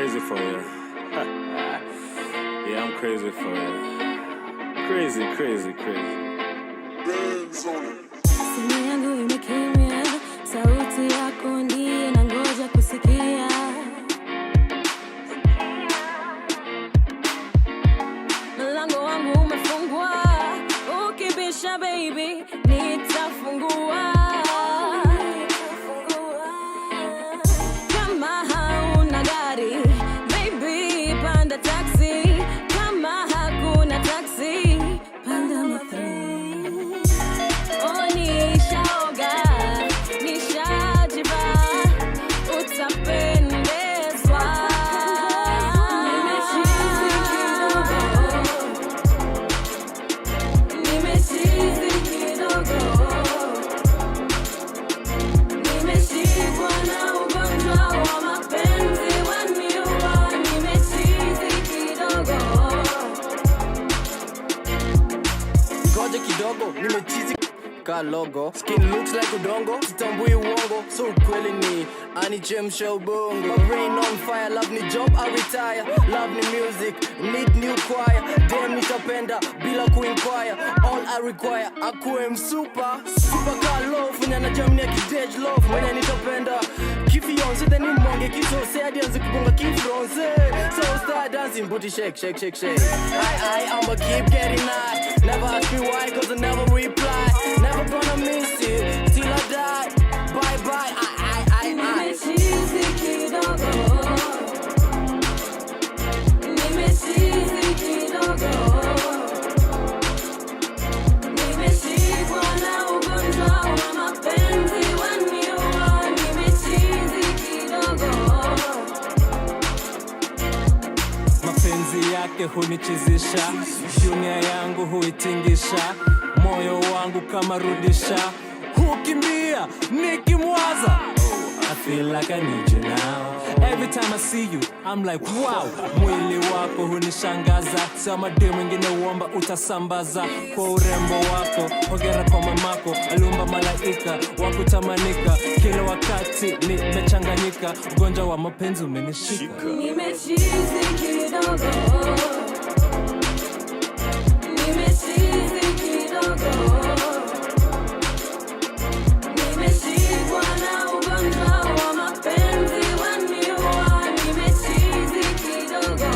crazy for you. Yeah, I'm crazy for you. Crazy. Simu yangu imekimya, sauti yako ndiye nangoja kusikia. Mlango wangu umefungwa, ukibisha baby, nitafungua. Kama hauna gari, baby, panda taxi. Kama hakuna taxi, panda matatu. Ka logo, skin looks like udongo, sitambui uongo, so kweli ni anichemsha ubongo. My brain on fire, love ni job, I retire. Love ni music, need new choir. Damn nitapenda, bila kuinquire. All I require, akuwe msupa. Super ka love, funya na jam ni ya kidej love. Mwenye nitapenda, kifionse, then imonge kisose. Adianzi kubonga kifronse. So start dancing, booty shake. I'ma keep getting high. Never ask me why, cause I never reply. Never gonna miss you till I die. Bye. Nimechizi kidogo. Nimeshikwa na ugonjwa wa mapenzi waniua. Nimechizi kidogo. Mapenzi yake hunichizisha, dunia yangu huitingisha, moyo wangu kama rudisha, hukimbia nikimwaza. I feel like I need you now. Every time I see you, I'm like wow. Mwili wako hunishangaza, sema demu mwingine uomba utasambaza. Kwa urembo wako, hongera kwa mamako, aliumba malaika wakutamanika. Kila wakati nimechanganyika, ugonjwa wa mapenzi umenishika. Nimechizi kidogo. Nimeshikwa na ugonjwa wa mapenzi waniua. Nimechizi kidogo.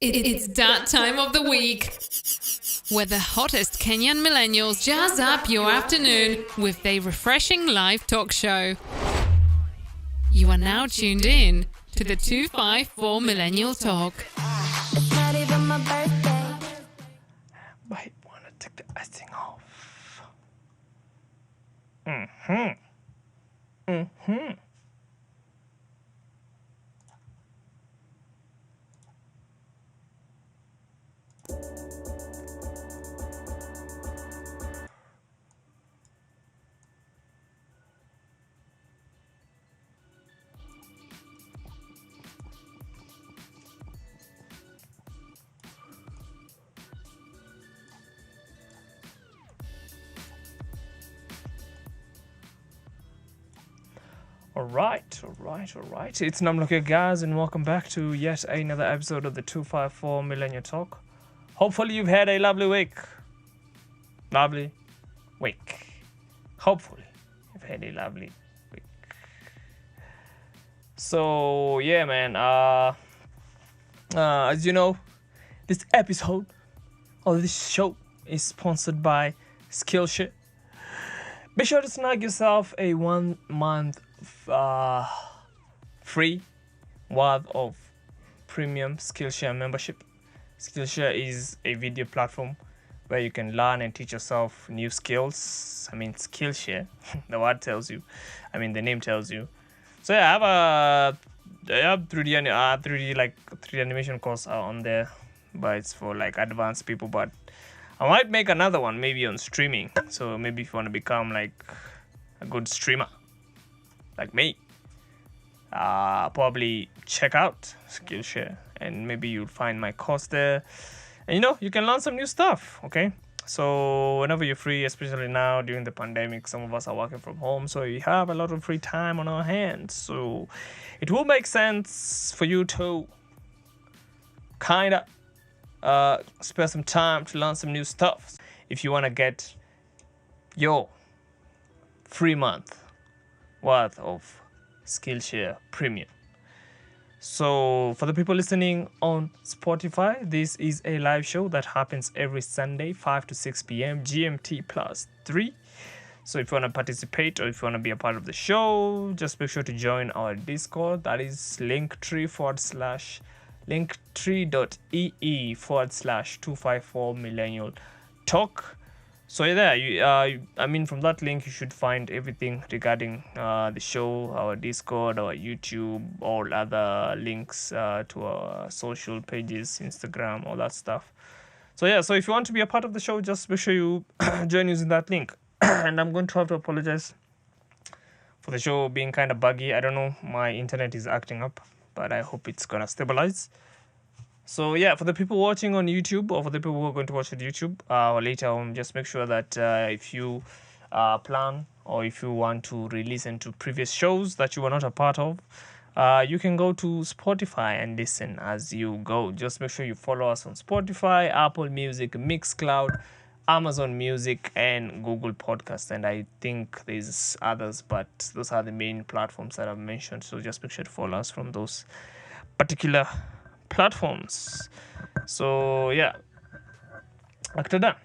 It's that time of the week where the hottest Kenyan millennials jazz up your afternoon with their refreshing live talk show. You are now tuned in to the 254 Millennial Talk. It's not even my birthday. Might wanna take the icing off. Alright. It's Namloke guys, and welcome back to yet another episode of the 254 Millennial Talk. Hopefully you've had a lovely week. Hopefully you've had a lovely week. So yeah, man. As you know, this episode or this show is sponsored by Skillshare. Be sure to snag yourself a 1 month free worth of premium Skillshare membership. Skillshare is a video platform where you can learn and teach yourself new skills. I mean, Skillshare, the word tells you. I mean, the name tells you. So yeah, I have 3D animation course on there, but it's for like advanced people. But I might make another one maybe on streaming. So maybe if you want to become like a good streamer like me, probably check out Skillshare and maybe you'll find my course there. And you know, you can learn some new stuff, okay? So whenever you're free, especially now during the pandemic, some of us are working from home, so you have a lot of free time on our hands. So it will make sense for you to kind of spare some time to learn some new stuff. If you want to get your free month worth of Skillshare Premium. So for the people listening on Spotify, this is a live show that happens every Sunday, 5 to 6 p.m. GMT plus 3. So if you want to participate or if you want to be a part of the show, just make sure to join our Discord. That is linktree.ee/254 millennial talk. So there, from that link, you should find everything regarding the show, our Discord, our YouTube, all other links to our social pages, Instagram, all that stuff. So if you want to be a part of the show, just make sure you join using that link. And I'm going to have to apologize for the show being kind of buggy. I don't know, my internet is acting up, but I hope it's going to stabilize. So for the people watching on YouTube or for the people who are going to watch on YouTube or later on, just make sure that if you plan or if you want to re-listen to previous shows that you were not a part of, you can go to Spotify and listen as you go. Just make sure you follow us on Spotify, Apple Music, Mixcloud, Amazon Music, and Google Podcast. And I think there's others, but those are the main platforms that I've mentioned. So just make sure to follow us from those particular platforms. So Actor Dan,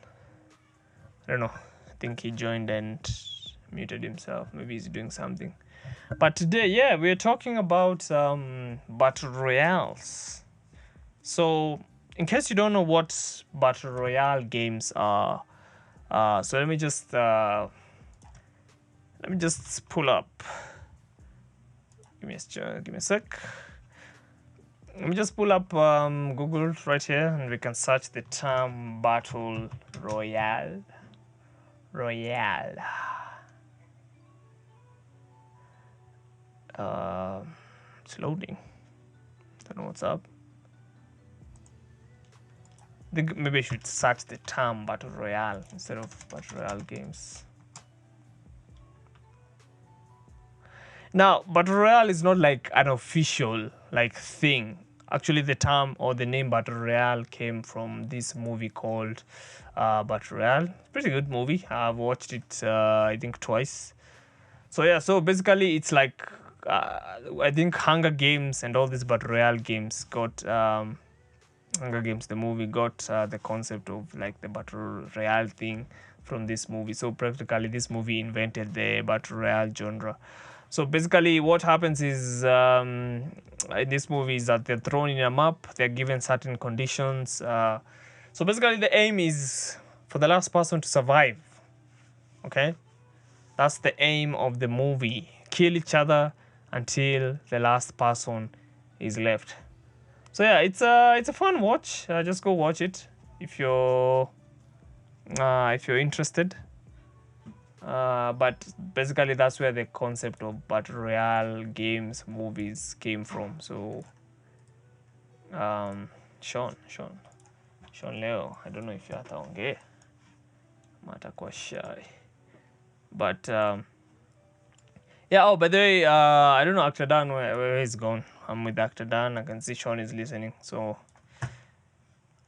I don't know, I think he joined and muted himself. Maybe he's doing something. But today we're talking about battle royales. So in case you don't know what battle royale games are, so let me just pull up. Give me a sec. Let me just pull up Google right here and we can search the term battle royale. It's loading. Don't know what's up. Maybe I should search the term battle royale instead of battle royale games. Now, battle royale is not like an official thing. Actually, the term or the name battle royale came from this movie called Battle Royale. It's a pretty good movie. I've watched it I think twice. So basically it's like I think Hunger Games and all these battle royale games got Hunger Games, the movie, got the concept of like the battle royale thing from this movie. So practically this movie invented the battle royale genre. So basically what happens is in this movie is that they're thrown in a map, they're given certain conditions. So basically the aim is for the last person to survive. Okay? That's the aim of the movie. Kill each other until the last person is left. So it's a fun watch. Just go watch it if you're interested. But basically that's where the concept of battle royale games, movies came from. So Sean leo, I don't know if you're ataongea matakuwa shy, but by the way, I don't know Actor Dan where he's gone. I'm with Actor Dan. I can see Sean is listening, so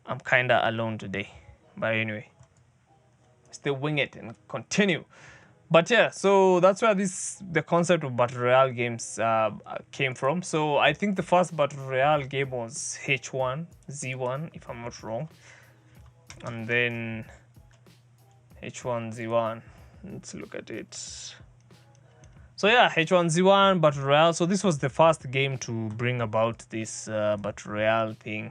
I'm kinda alone today, but anyway, still wing it and continue. But so that's where the concept of battle royale games came from. So I think the first battle royale game was H1Z1, if I'm not wrong, and then H1Z1. Let's look at it. So H1Z1 battle royale. So this was the first game to bring about this battle royale thing,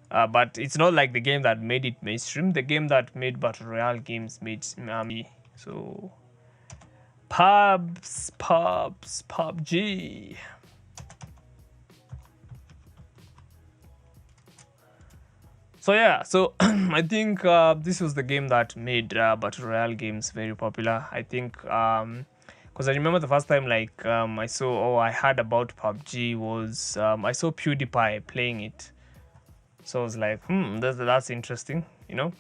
but it's not like the game that made it mainstream. The game that made battle royale games made me. So PUBG. So I think this was the game that made battle royale games very popular. I think because I remember the first time I heard about PUBG was I saw PewDiePie playing it. So I was like, that's interesting, you know.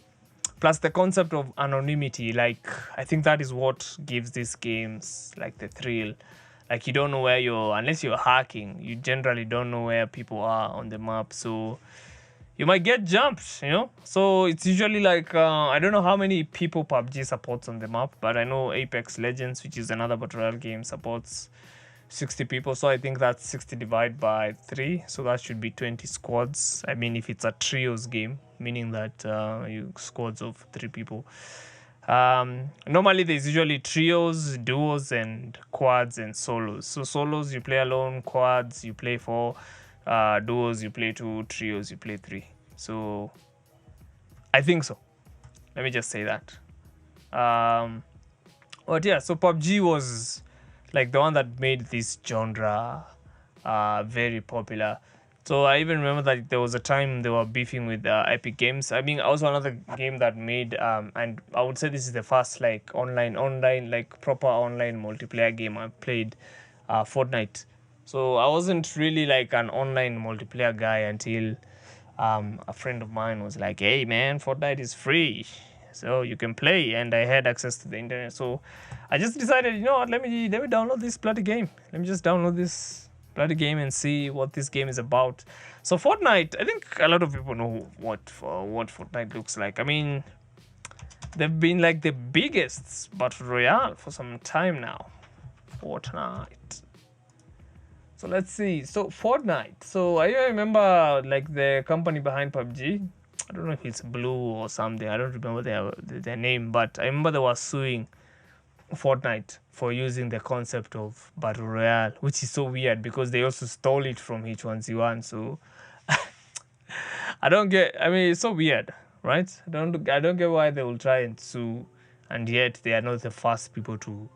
Plus the concept of anonymity, like I think that is what gives these games like the thrill. Like you don't know where unless you're hacking, you generally don't know where people are on the map. So you might get jumped, you know. So it's usually like I don't know how many people PUBG supports on the map, but I know Apex Legends, which is another battle royale game, supports 60 people. So I think that's 60 divided by 3, so that should be 20 squads. I mean, if it's a trios game, meaning that you squads of 3 people. Normally there's usually trios, duos, and quads and solos. So solos you play alone, quads you play 4, duos you play 2, trios you play 3. So I think so. Let me just say that. But yeah, so PUBG was like the one that made this genre very popular. So I even remember that there was a time they were beefing with Epic Games. I mean, also another game that made and I would say this is the first like online like proper online multiplayer game I played, Fortnite. So I wasn't really like an online multiplayer guy until a friend of mine was like, "Hey man, Fortnite is free, so you can play," and I had access to the internet. So I just decided, you know what, let me download this bloody game. Let me just download this bloody game and see what this game is about. So Fortnite, I think a lot of people know what Fortnite looks like. I mean, they've been like the biggest battle royale for some time now. Fortnite. So let's see. So Fortnite. So I remember like the company behind PUBG. I don't know if it's Blue or something. I don't remember their name, but I remember they were suing Fortnite for using the concept of battle royale, which is so weird because they also stole it from H1Z1. So I don't get. I mean, it's so weird, right? I don't get why they will try and sue, and yet they are not the first people to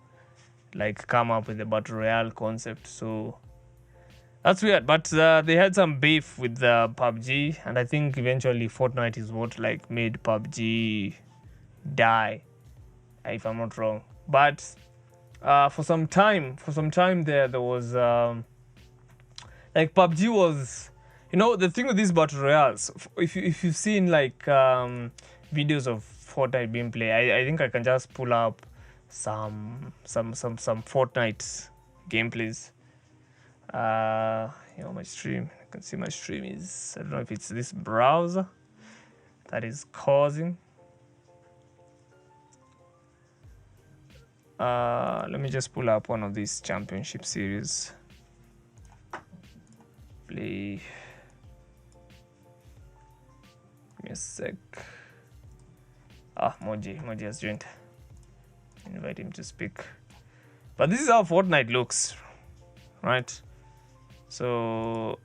like come up with the battle royale concept. So that's weird. But they had some beef with PUBG, and I think eventually Fortnite is what like made PUBG die, if I'm not wrong. But for some time there was like PUBG was, you know, the thing with these battle royales. If you've seen like videos of Fortnite being played, I think I can just pull up some Fortnite gameplays. You know, my stream. I can see my stream is, I don't know if it's this browser that is causing. Let me just pull up one of these championship series. Play. Give me a sec. Moji has joined. Invite him to speak. But this is how Fortnite looks, right? So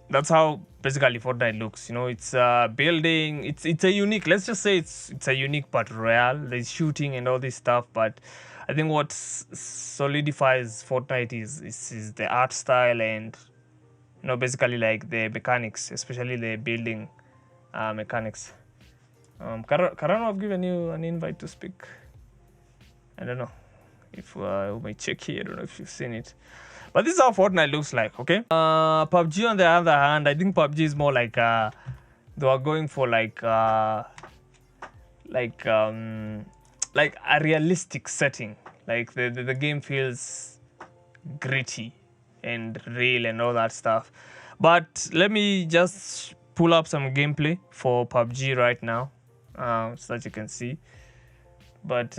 that's how basically Fortnite looks. You know, it's building. It's a unique. Let's just say it's a unique battle royale. There's shooting and all this stuff, but I think what solidifies Fortnite is the art style and, you know, basically like the mechanics, especially the building mechanics. Karano, I've given you an invite to speak. I don't know if we might check here. I don't know if you've seen it. But this is how Fortnite looks like, okay? PUBG on the other hand, I think PUBG is more like they were going for like a realistic setting. Like the game feels gritty and real and all that stuff. But let me just pull up some gameplay for PUBG right now, so that you can see. But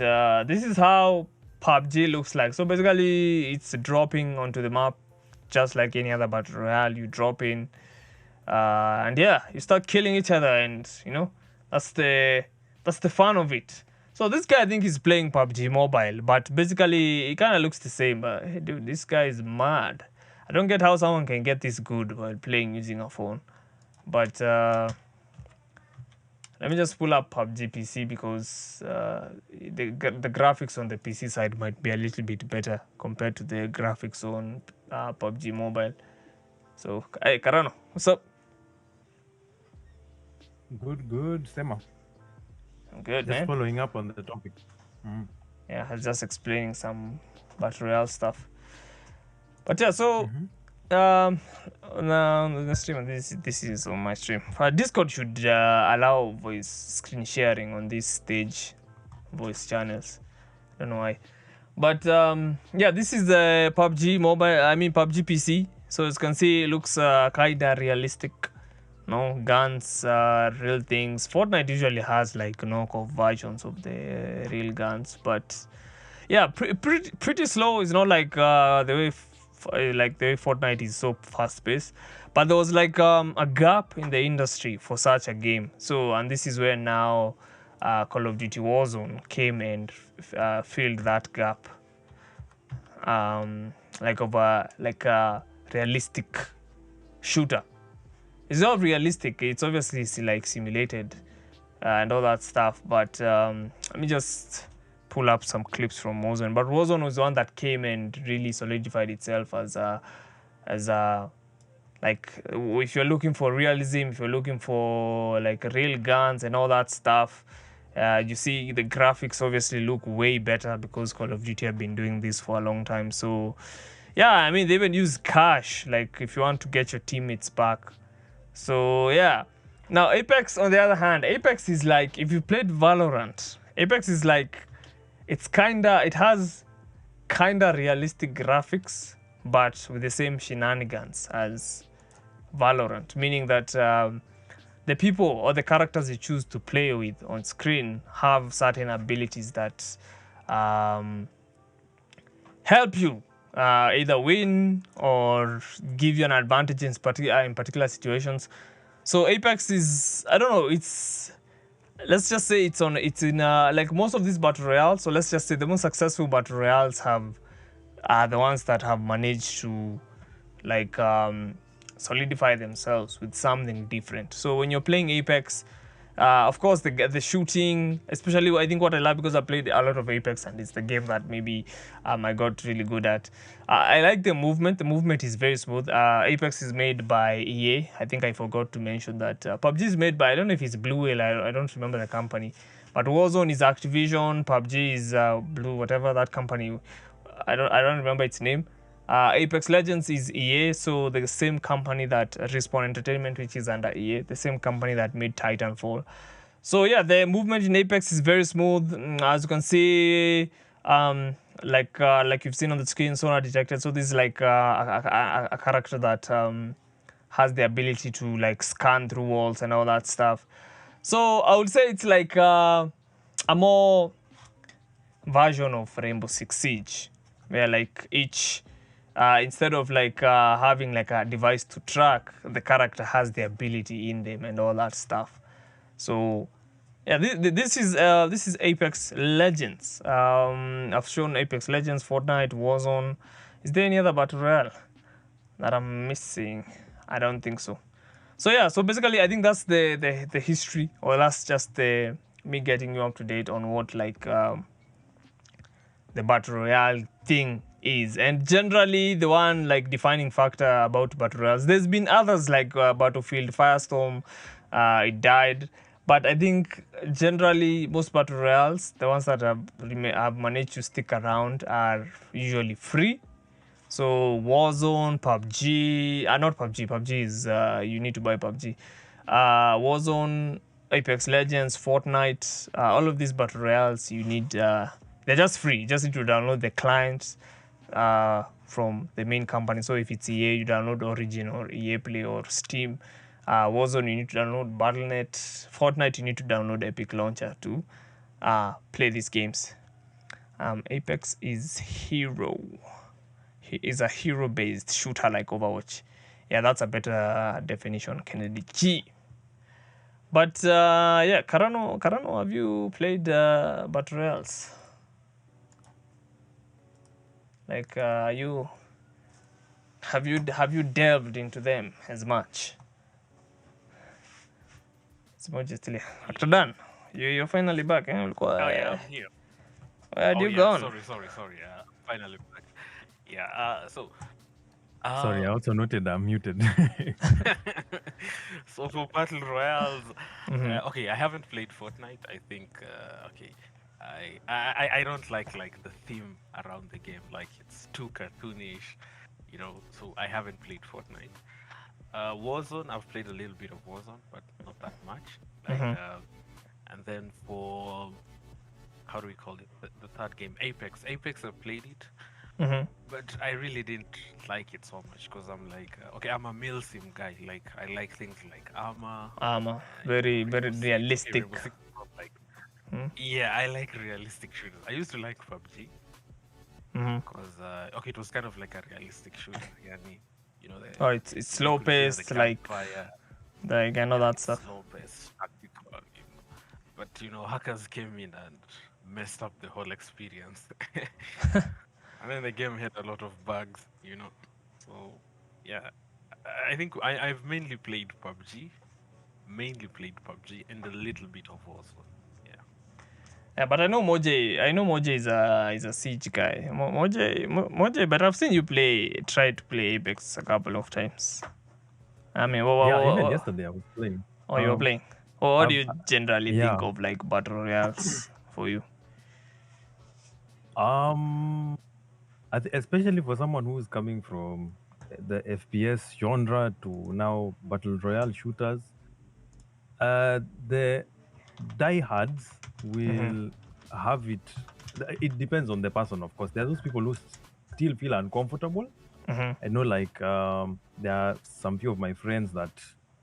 this is how PUBG looks like. So basically it's dropping onto the map just like any other battle royale. You drop in and yeah, you start killing each other, and you know, that's the fun of it. So this guy, I think he's playing PUBG Mobile, but basically it kind of looks the same. But hey, dude, this guy is mad. I don't get how someone can get this good while playing using a phone. But let me just pull up PUBG PC because the graphics on the PC side might be a little bit better compared to the graphics on PUBG Mobile. So, hey, Karano, what's up? Good, Sema. I'm good, Just man. following up on the topic. Yeah, I was just explaining some battle royale stuff. But yeah, so No, the stream. This is on my stream. Discord should allow voice screen sharing on this stage, voice channels. Don't know why, but yeah, this is the PUBG mobile. I mean PUBG PC. So as you can see, it looks kinda realistic. No guns, real things. Fortnite usually has like knockoff versions of the real guns, but yeah, pretty slow. It's not like the way the way Fortnite is so fast paced, but there was like a gap in the industry for such a game. So and this is where now Call of Duty Warzone came and filled that gap. Like a realistic shooter. It's not realistic. It's obviously like simulated and all that stuff. But let me just pull up some clips from Warzone. But Warzone was the one that came and really solidified itself as a like if you're looking for realism, if you're looking for like real guns and all that stuff. You see the graphics obviously look way better because Call of Duty have been doing this for a long time. So yeah, I mean they even use cash like if you want to get your teammates back. So yeah. Now Apex on the other hand, Apex is like if you played Valorant, Apex is like it has kinda realistic graphics but with the same shenanigans as Valorant, meaning that the people or the characters you choose to play with on screen have certain abilities that help you either win or give you an advantage in particular situations. So Apex is, I don't know, let's just say it's in like most of these battle royales. So let's just say the most successful battle royales are the ones that have managed to like solidify themselves with something different. So when you're playing Apex, of course the shooting, especially I think what I love because I played a lot of Apex and it's the game that maybe I got really good at. I like the movement. The movement is very smooth. Apex is made by EA. I think I forgot to mention that. PUBG is made by, I don't know if it's Blue Whale, I don't remember the company. But Warzone is Activision, PUBG is Blue, whatever that company. I don't remember its name. Apex Legends is EA, so the same company that Respawn Entertainment, which is under EA, the same company that made Titanfall. So yeah, the movement in Apex is very smooth. As you can see, like you've seen on the screen, sonar detected. So this is like a character that has the ability to like scan through walls and all that stuff. So I would say it's like a more version of Rainbow Six Siege, where like each instead of like having like a device to track, the character has the ability in them and all that stuff. So yeah, this is Apex Legends. I've shown Apex Legends, Fortnite, Warzone. Is there any other battle royale that I'm missing? I don't think so. So yeah, so basically I think that's the history, or that's just me getting you up to date on what like the battle royale thing is, and generally the one like defining factor about battle royales. There's been others like Battlefield, Firestorm, it died, but I think generally most battle royales, the ones that have managed to stick around, are usually free. So Warzone, PUBG, not PUBG. PUBG is you need to buy PUBG. Warzone, Apex Legends, Fortnite, all of these battle royales, you need. They're just free. You just need to download the clients from the main company. So if it's EA, you download Origin or EA Play or Steam. Warzone, you need to download Battle.net. Fortnite, you need to download Epic Launcher to play these games. Apex is hero. He is a hero-based shooter like Overwatch. Yeah, that's a better definition, Kennedy G. But yeah, Karano, have you played battle royales? Like, have you delved into them as much? It's more just Dr. Dan, you're finally back. Eh? Oh yeah, I'm here. Where had you gone? Sorry. Finally back. Yeah. Sorry, I also noted I'm muted. So for battle royales, okay, I haven't played Fortnite. I think okay, I don't like the theme around the game. Like it's too cartoonish, you know. So I haven't played Fortnite. Warzone, I've played a little bit of Warzone, but not that much. And then for how do we call it? The third game, Apex. Apex, I played it, but I really didn't like it so much because I'm like, okay, I'm a mil sim guy. Like I like things like armor, Very realistic. Rainbow Six, like, yeah, I like realistic shooters. I used to like PUBG because okay, it was kind of like a realistic shooter. Yani, you know, Oh, it's slow paced, like I know that stuff. slow paced, tactical. You know. But you know, hackers came in and messed up the whole experience. And then the game had a lot of bugs, you know. So yeah, I think I've mainly played PUBG, and a little bit of Warzone. Yeah, but I know Moje is a siege guy. Moje, but I've seen you try to play Apex a couple of times. I mean, Even yesterday I was playing. Oh, you were playing. Or what do you generally yeah. think of like battle royales for you? Especially for someone who is coming from the FPS genre to now battle royale shooters, the diehards will have it. It depends on the person, of course. There are those people who still feel uncomfortable. I know, like, there are some few of my friends that,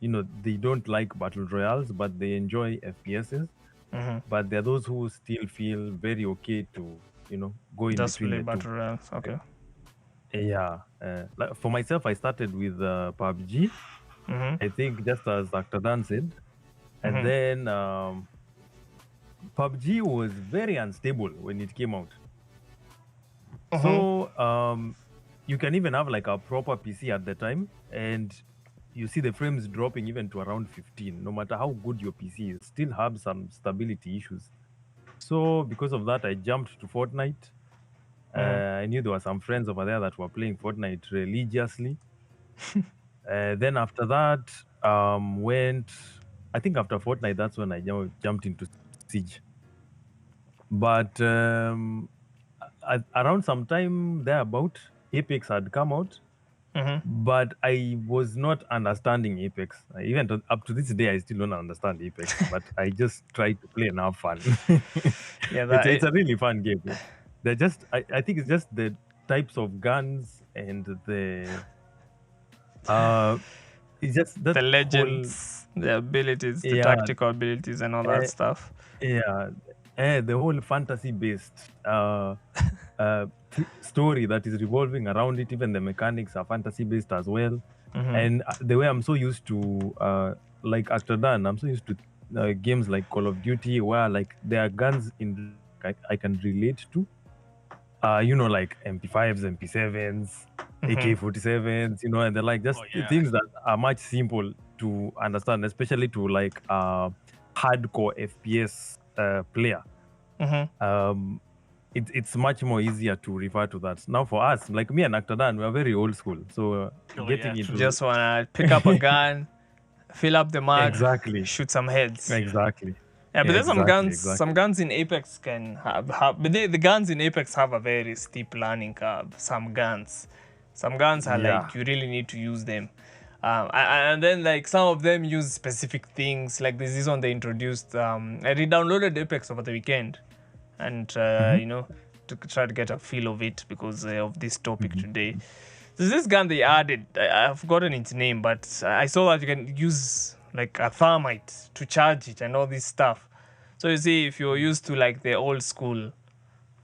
you know, they don't like battle royales, but they enjoy FPSs. But there are those who still feel very okay to, you know, go in Just between play the battle two. royales. Okay. Yeah. Like for myself, I started with PUBG. I think just as Dr. Dan said. And then PUBG was very unstable when it came out. So you can even have like a proper PC at the time, and you see the frames dropping even to around 15. No matter how good your PC is, still have some stability issues. So because of that, I jumped to Fortnite. I knew there were some friends over there that were playing Fortnite religiously. Then after that, I think after Fortnite, that's when I jumped into Siege. But around some time thereabout, Apex had come out. But I was not understanding Apex. Even up to this day, I still don't understand Apex. But I just try to play and have fun. Yeah, it's a really fun game. They're just, I think it's just the types of guns and the it's just that the whole, legends, the abilities, the yeah, tactical abilities, and all that stuff. yeah, the whole fantasy-based story that is revolving around it. Even the mechanics are fantasy-based as well. And the way I'm so used to, like Actor Dan, I'm so used to games like Call of Duty, where like there are guns in I can relate to. You know, like MP5s, MP7s, AK-47s, you know, and they're like just things that are much simple to understand, especially to like hardcore FPS player. It's much more easier to refer to that. Now for us, like me and Aktadan, we are very old school. So getting into Just wanna pick up a gun, fill up the mag, exactly, shoot some heads. exactly. Yeah, but there's some guns. Exactly. Some guns in Apex can have but the guns in Apex have a very steep learning curve. Some guns are like you really need to use them, and then like some of them use specific things. Like this one they introduced. I re-downloaded Apex over the weekend, and you know, to try to get a feel of it because of this topic today. There's this gun they added. I've forgotten its name, but I saw that you can use like a thermite to charge it and all this stuff. So you see, if you're used to like the old school,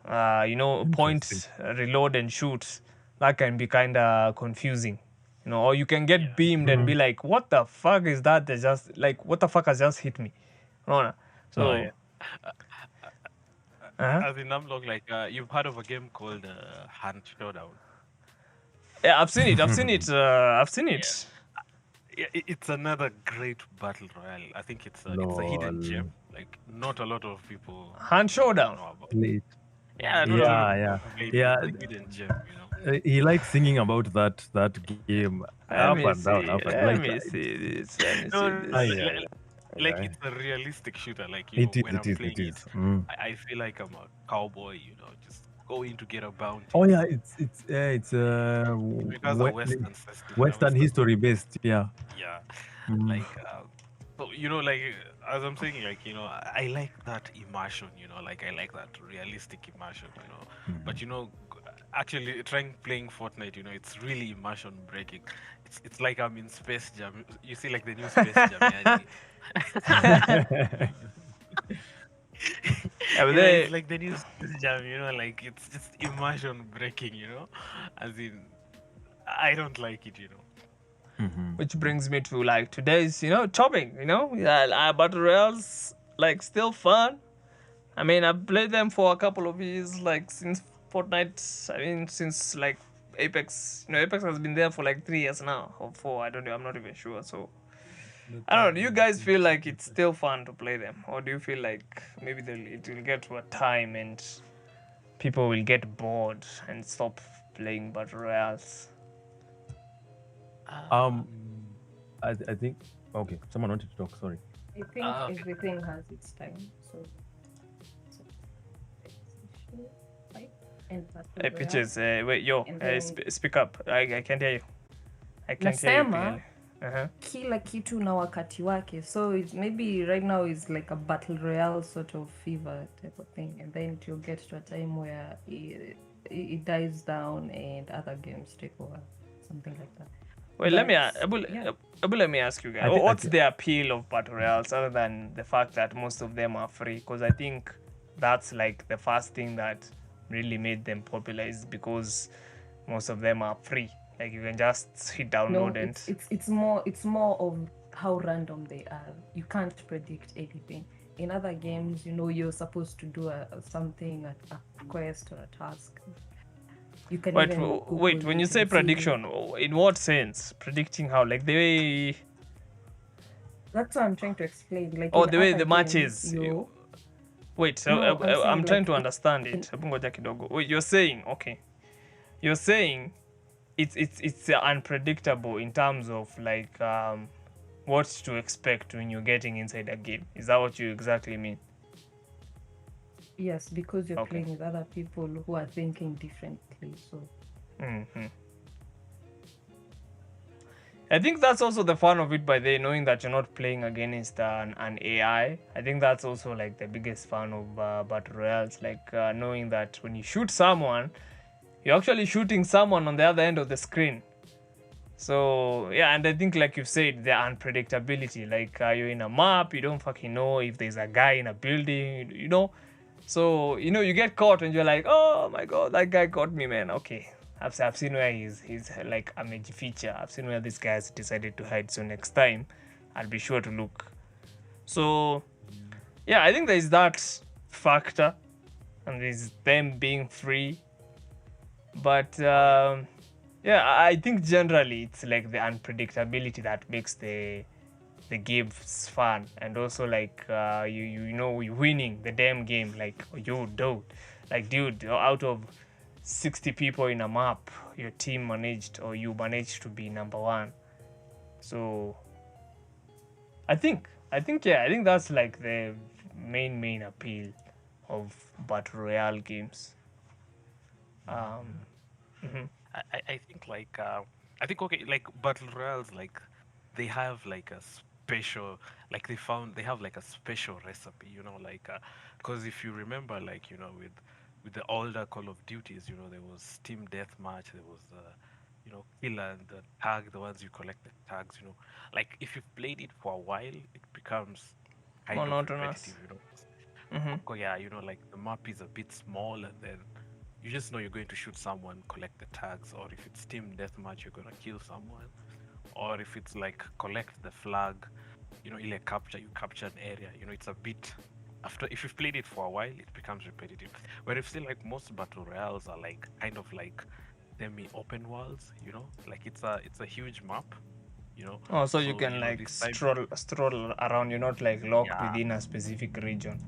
you know, point, reload and shoot, that can be kind of confusing, you know. Or you can get beamed and be like, "What the fuck is that? They just like, what the fuck has just hit me?" No. So, as in Namlog, like you've heard of a game called Hand Showdown. yeah, I've seen it. I've seen it. Yeah, it's another great battle royale. I think it's a hidden gem. Like not a lot of people Hand Showdown. know about. Play it. Yeah, not a lot of people play it. Yeah. It's a hidden gem, you know. He likes singing about that game up and down. Let me see this. Like it's a realistic shooter. Like you know, when I'm playing it, I feel like I'm a cowboy. You know, just go in to get a bounty. Oh yeah, it's Because of Western system. Western history based. Yeah. Yeah. Mm. Like so like as I'm saying, like I like that immersion, like I like that realistic immersion, but actually playing Fortnite, it's really immersion breaking. It's like I'm in Space Jam. You see, like the new Space Jam. It's like the new Space Jam. Like it's just immersion breaking. As in, I don't like it. Which brings me to like today's, topic. Battle Royales like still fun. I mean, I've played them for a couple of years, like since Fortnite. I mean, since like Apex. Apex has been there for like 3 years now, or 4. I don't know. I'm not even sure. So I don't know. Do you guys feel like it's still fun to play them, or do you feel like maybe it will get to a time and people will get bored and stop playing Battle Royales? I think. Okay, someone wanted to talk. Sorry. I think everything has its time. So and Hey, Pitches, wait, And then- speak up. I can't hear you. I can't hear you Nasema, clearly. Uh-huh. kila kitu na wakati wake, so it's maybe right now is like a battle royale sort of fever type of thing, and then it will get to a time where it dies down and other games take over, something like that. Wait, let me But, let me ask you guys. I think- What's the appeal of battle royales other than the fact that most of them are free? Because I think that's like the first thing that really made them popular is because most of them are free. Like you can just hit No, download and it's more of how random they are. You can't predict anything. In other games, you're supposed to do something, a quest or a task. You can wait. even Google When you it say and see- prediction, in what sense? Predicting how? Like the way? That's what I'm trying to explain. Like Oh, in the way other the match games, is. you- Wait, so No, I'm saying, I'm trying to like, understand it. Hebu ngoja kidogo. Wait, you're saying it's unpredictable in terms of like what to expect when you're getting inside a game. Is that what you exactly mean? Yes, because you're Okay. playing with other people who are thinking differently. So Hmm. I think that's also the fun of it, by the knowing that you're not playing against an AI. I think that's also like the biggest fun of battle royales, like knowing that when you shoot someone, you're actually shooting someone on the other end of the screen. So yeah, and I think like you've said, the unpredictability, like you're in a map, you don't fucking know if there's a guy in a building, So you get caught and you're like, oh my god, that guy got me, man. Okay, I've seen where he's like a major feature. I've seen where this guy has decided to hide. So next time, I'll be sure to look. So yeah, I think there's that factor, and there's them being free. But yeah, I think generally it's like the unpredictability that makes the games fun, and also like you're winning the damn game. Like dude, out of 60 people in a map, your team you managed to be number one. So I think that's like the main appeal of battle royale games. I think like okay, like battle royales, like they have like a special, like they have like a special recipe, like because if you remember, like with the older Call of Duties, there was team deathmatch, there was kill and the tag, the ones you collect the tags, like if you've played it for a while, it becomes kind of Monotonous. repetitive, Mhm. Oh, yeah, like the map is a bit small, and then you just know you're going to shoot someone, collect the tags, or if it's team deathmatch, you're gonna kill someone, or if it's like collect the flag, ile capture, you capture an area, it's a bit after, if you've played it for a while, it becomes repetitive. Where if still like most battle royales are like kind of like semi-open worlds, like it's a huge map, Oh, so you can like this time- stroll around. You're not like locked Yeah. within a specific region.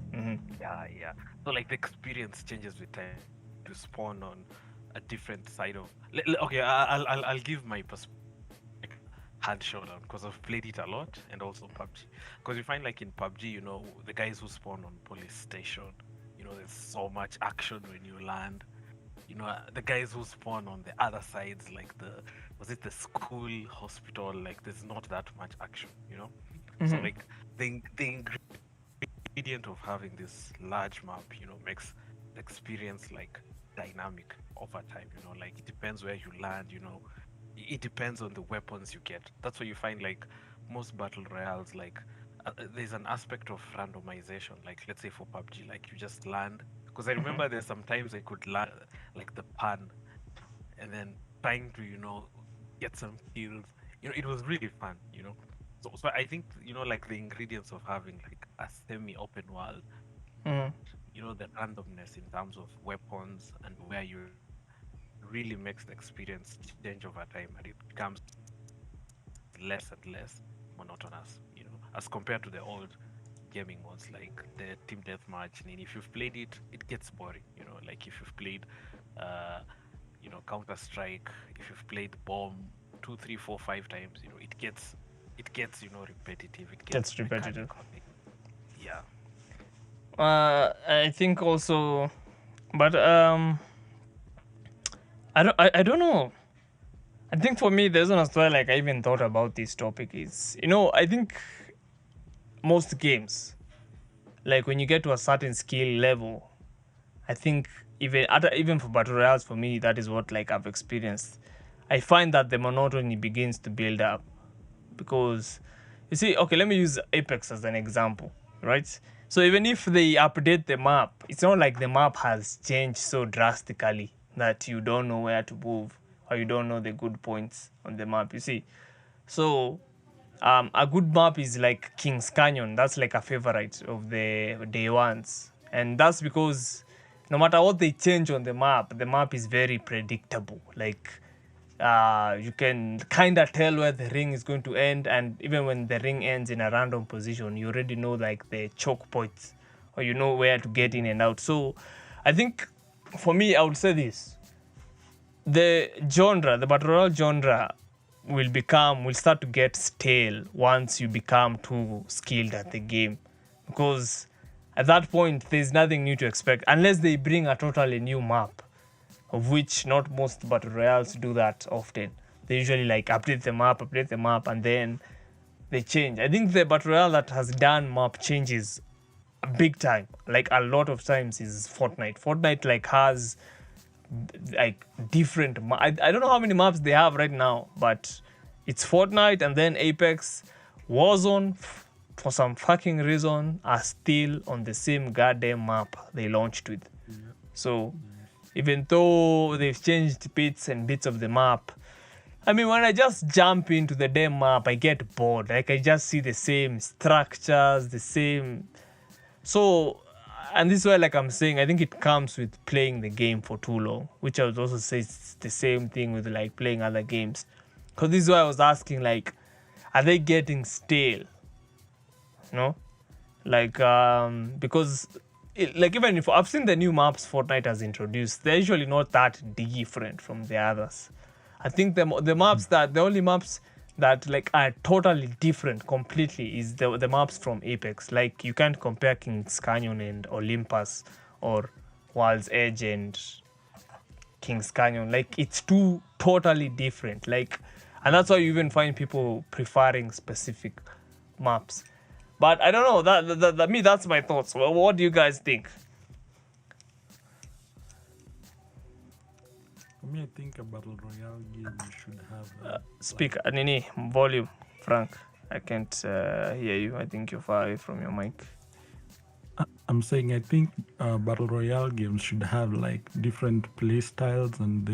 Yeah. So like the experience changes with time. To spawn on a different side of. Okay, I'll give my perspective. Hand showdown, because I've played it a lot, and also PUBG. Because you find like in PUBG, the guys who spawn on police station, there's so much action when you land. the guys who spawn on the other sides, like was it the school, hospital? Like, there's not that much action, So like the ingredient of having this large map, makes the experience like dynamic over time. Like it depends where you land. It depends on the weapons you get. That's why you find like most battle royales, like there's an aspect of randomization. Like let's say for PUBG, like you just land. Because I remember there's sometimes I could land like the pan, and then trying to get some kills. It was really fun. So I think like the ingredients of having like a semi-open world. The randomness in terms of weapons and where you really makes the experience change over time, and it becomes less and less monotonous, as compared to the old gaming modes like the team deathmatch. And if you've played it, it gets boring. Like if you've played, Counter Strike, if you've played Bomb 2, 3, 4, 5 times, it gets repetitive. It gets repetitive. Yeah. I think also, but I don't know. I think for me, the reason as well, like I even thought about this topic is, I think most games, like when you get to a certain skill level, I think even for battle royales, for me, that is what like I've experienced. I find that the monotony begins to build up, because you see, okay, let me use Apex as an example, right? So even if they update the map, it's not like the map has changed so drastically that you don't know where to move or you don't know the good points on the map, you see. So a good map is like King's Canyon. That's like a favorite of the day ones. And that's because no matter what they change on the map is very predictable. Like you can kind of tell where the ring is going to end, and even when the ring ends in a random position, you already know like the choke points, or you know where to get in and out. So I think for me, I would say this: the battle royale genre will start to get stale once you become too skilled at the game, because at that point there's nothing new to expect unless they bring a totally new map, of which not most battle royales do that often. They usually like update the map, and then they change. I think the battle royale that has done map changes big time, like a lot of times, is Fortnite. Fortnite like has like different I don't know how many maps they have right now, but it's Fortnite, and then Apex, Warzone, for some fucking reason, are still on the same goddamn map they launched with. So even though they've changed bits and bits of the map, I mean, when I just jump into the damn map, I get bored. Like, I just see the same structures, the same. So, and this is why, like I'm saying, I think it comes with playing the game for too long, which I would also say is the same thing with like playing other games. Because this is why I was asking, like, are they getting stale? Like, because even if I've seen the new maps Fortnite has introduced, they're usually not that different from the others. I think the only maps that like are totally different completely is the maps from Apex. Like, you can't compare King's Canyon and Olympus, or World's Edge and King's Canyon. Like, it's two totally different. Like, and that's why you even find people preferring specific maps. But I don't know. That me, that's my thoughts. Well, what do you guys think? For me, I think a battle royale game should have. Speak, Nini, volume, Frank. I can't hear you. I think you're far away from your mic. I'm saying I think battle royale games should have like different play styles, and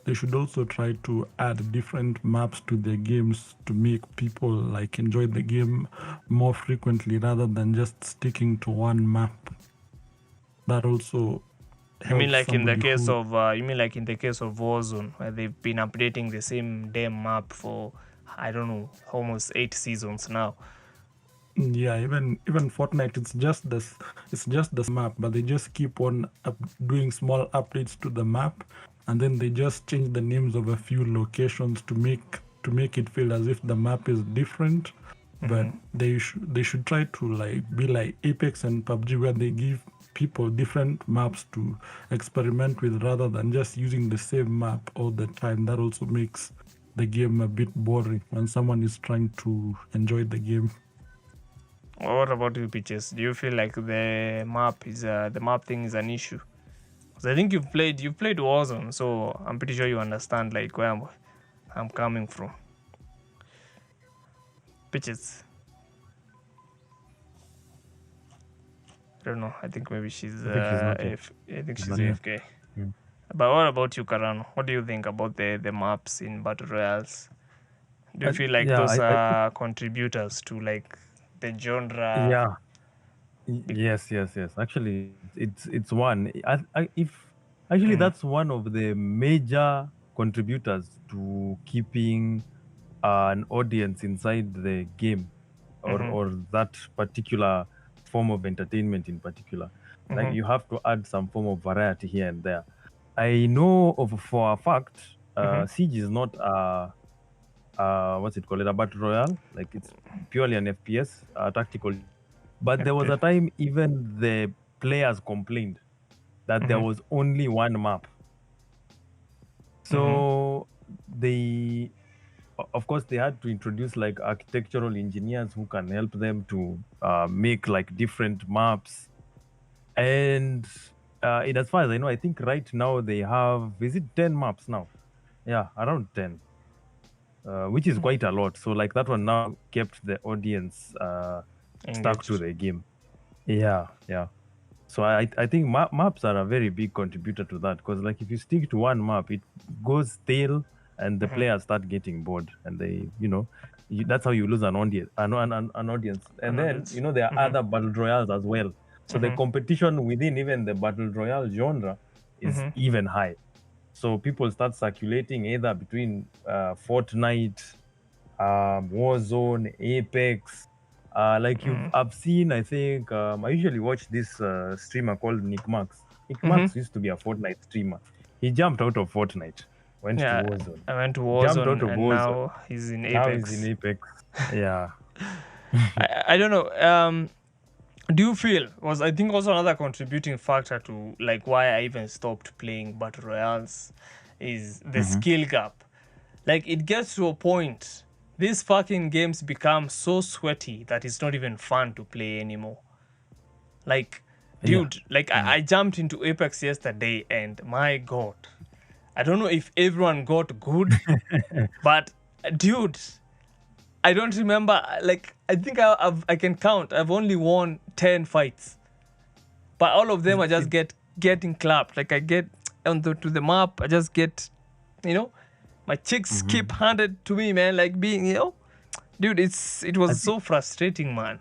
they should also try to add different maps to their games to make people like enjoy the game more frequently rather than just sticking to one map. That also helps. You mean like in the somebody case who- of Warzone, where they've been updating the same damn map for, I don't know, almost 8 seasons now. Yeah, even Fortnite, it's just this map, but they just keep on doing small updates to the map, and then they just change the names of a few locations to make it feel as if the map is different. But they should try to like be like Apex and PUBG, where they give people different maps to experiment with rather than just using the same map all the time. That also makes the game a bit boring when someone is trying to enjoy the game. What about you, Pitches? Do you feel like the map thing is an issue? Because I think you've played Warzone, so I'm pretty sure you understand like where I'm coming from. Pitches. I don't know. I think maybe she's I think she's not here. AFK. Mm. But what about you, Karano? What do you think about the maps in Battle Royales? Do you feel like those are contributors to like the genre? Yeah. Yes. Actually, it's one. That's one of the major contributors to keeping an audience inside the game, or that particular form of entertainment in particular. Like you have to add some form of variety here and there. I know for a fact, Siege is not a battle royale. Like it's purely an FPS, tactical. But there was a time even the players complained that there was only one map. So of course, they had to introduce like architectural engineers who can help them to make like different maps. And as far as I know, I think right now they have, is it 10 maps now? Yeah, around 10, which is quite a lot. So like that one now kept the audience stuck to the game. Yeah. So I think maps are a very big contributor to that, because like if you stick to one map, it goes stale and the players start getting bored, and they, that's how you lose an audience. And then, there are other battle royales as well. So the competition within even the battle royale genre is even high. So people start circulating either between Fortnite, Warzone, Apex. I've seen, I think, I usually watch this streamer called Nick Max. Nick Max used to be a Fortnite streamer. He jumped out of Fortnite, went to Warzone. I went to Warzone, jumped out of and Warzone. now he's in Apex. Yeah. I don't know. Do you feel was I think also another contributing factor to like why I even stopped playing battle royales is the skill gap. Like it gets to a point, these fucking games become so sweaty that it's not even fun to play anymore. Like, dude, I jumped into Apex yesterday and my god, I don't know if everyone got good, but dude, I don't remember. Like, I think I can count. I've only won 10 fights, but all of them I just getting clapped. Like I get onto the map, I just get, my chicks keep handed to me, man. Like being, dude, it was so frustrating, man.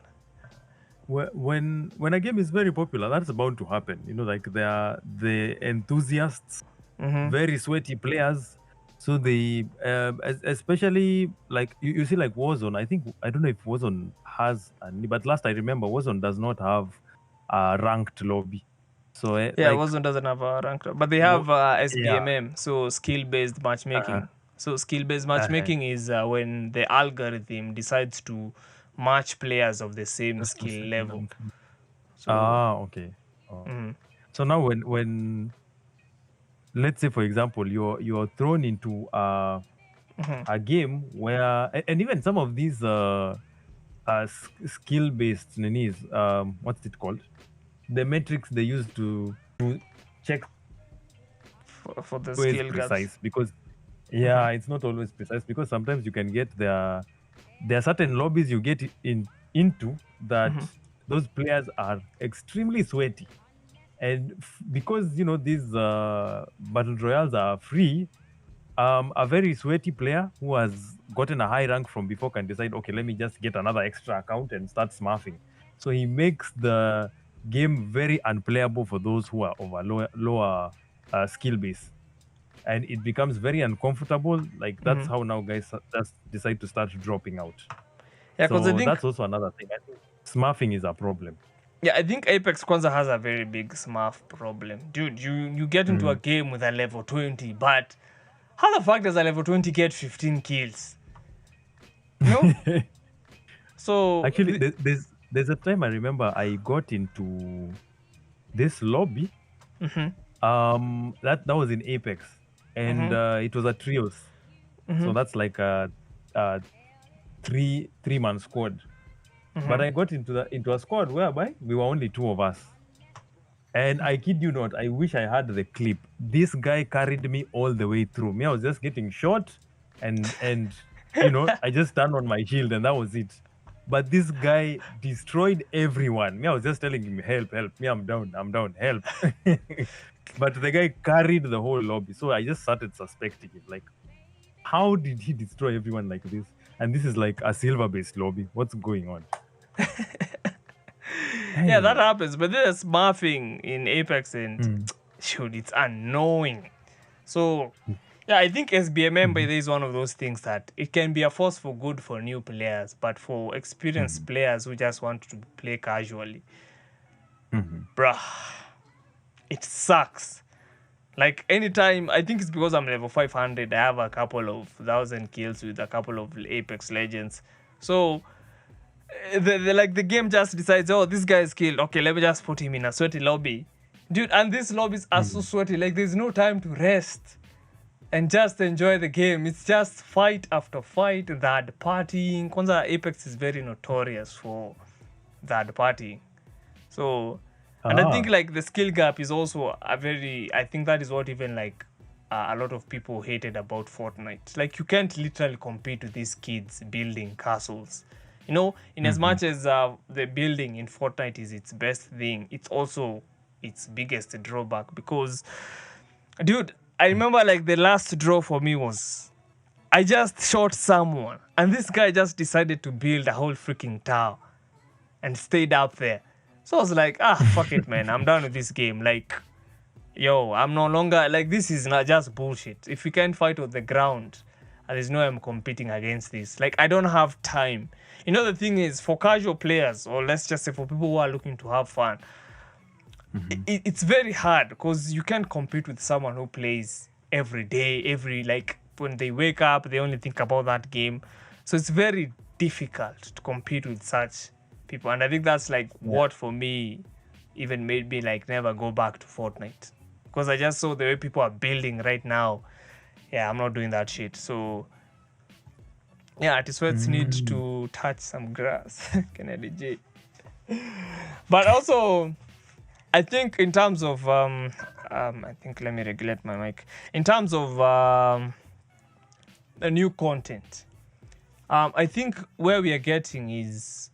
When a game is very popular, that's bound to happen. Like there are the enthusiasts, very sweaty players. So they, especially like you see, like Warzone. I don't know if Warzone has any, but last I remember, Warzone does not have a ranked lobby. So Warzone doesn't have a ranked, but they have SBMM, so skill-based matchmaking. So skill-based matchmaking is when the algorithm decides to match players of the same skill level. So, okay. So now when let's say, for example, you're thrown into a game where, and even some of these skill-based nanis, what's it called? The metrics they use to check for the skill precise gaps. Because it's not always precise, because sometimes you can get there are certain lobbies you get into that those players are extremely sweaty. And because these battle royales are free, a very sweaty player who has gotten a high rank from before can decide, okay, let me just get another extra account and start smurfing. So he makes the game very unplayable for those who are over lower skill base, and it becomes very uncomfortable. Like that's how now guys just decide to start dropping out. Yeah, because so that's also another thing. I think smurfing is a problem. Yeah, I think Apex Kwanzaa has a very big smurf problem. Dude, you get into a game with a level 20, but how the fuck does a level 20 get 15 kills? No? So... Actually, there's a time I remember I got into this lobby. That was in Apex, and it was a trios. So that's like a three-man squad. But I got into a squad whereby we were only two of us. And I kid you not, I wish I had the clip. This guy carried me all the way through. Me, I was just getting shot, and I just stand on my shield, and that was it. But this guy destroyed everyone. Me, I was just telling him, help. Me, I'm down, help. But the guy carried the whole lobby. So I just started suspecting him. Like, how did he destroy everyone like this? And this is like a silver-based lobby. What's going on? Yeah, that happens. But there's smurfing in Apex, and shoot, it's annoying. So, yeah, I think SBMM by is one of those things that it can be a force for good for new players, but for experienced players who just want to play casually, bruh, it sucks. Like, anytime, I think it's because I'm level 500, I have a couple of 1,000 kills with a couple of Apex Legends. So, the game just decides, oh, this guy is killed. Okay, let me just put him in a sweaty lobby. Dude, and these lobbies are so sweaty. Like, there's no time to rest and just enjoy the game. It's just fight after fight, third partying. Kwanzaa, Apex is very notorious for third partying. So, and I think, like, the skill gap is also I think that is what even, like, a lot of people hated about Fortnite. Like, you can't literally compete with these kids building castles. In as much as the building in Fortnite is its best thing, it's also its biggest drawback. Because, dude, I remember, like, the last draw for me was I just shot someone, and this guy just decided to build a whole freaking tower and stayed up there. So I was like, fuck it, man. I'm done with this game. Like, yo, I'm no longer, like, this is not just bullshit. If we can't fight on the ground, there's no way I'm competing against this. Like, I don't have time. The thing is, for casual players, or let's just say for people who are looking to have fun, it's very hard because you can't compete with someone who plays every day, like, when they wake up, they only think about that game. So it's very difficult to compete with such people. And I think that's, like, what for me even made me, like, never go back to Fortnite. Because I just saw the way people are building right now. Yeah, I'm not doing that shit. So, yeah, Artiswets need to touch some grass. Kennedy J. But also, I think in terms of, I think let me regulate my mic. In terms of the new content, I think where we are getting is,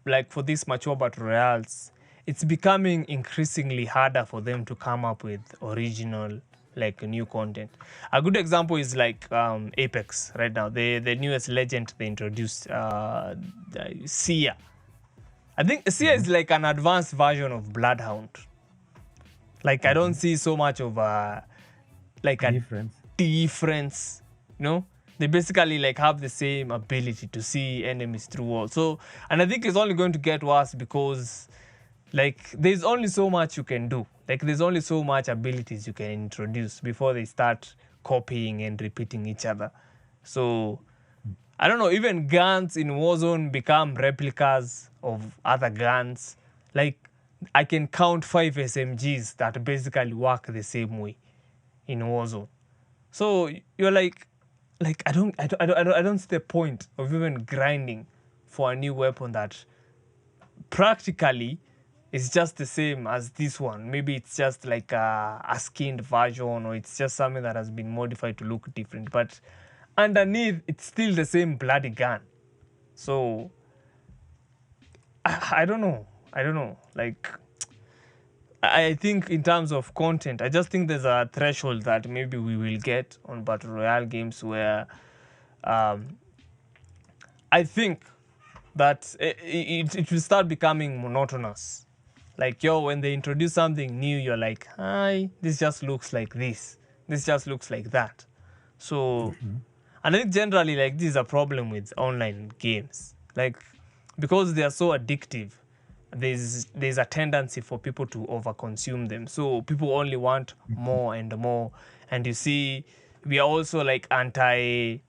like, for these mature battle royales, it's becoming increasingly harder for them to come up with original, like, new content. A good example is, like, Apex right now. The newest legend they introduced, Sia. I think Sia is like an advanced version of Bloodhound. Like, I don't see so much of a difference. They basically, like, have the same ability to see enemies through walls. So, and I think it's only going to get worse because, like, there's only so much you can do. Like, there's only so much abilities you can introduce before they start copying and repeating each other. So, I don't know, even guns in Warzone become replicas of other guns. Like, I can count 5 SMGs that basically work the same way in Warzone. So, you're like I don't see the point of even grinding for a new weapon that practically is just the same as this one. Maybe it's just like a skinned version, or it's just something that has been modified to look different. But underneath, it's still the same bloody gun. So, I don't know. Like, I think in terms of content, I just think there's a threshold that maybe we will get on Battle Royale games where I think that it will start becoming monotonous. Like, when they introduce something new, you're like, hi, this just looks like this. This just looks like that. So, and I think generally, like, this is a problem with online games. Like, because they are so addictive, there's a tendency for people to overconsume them. So people only want more and more. And you see, we are also, like, anti-devs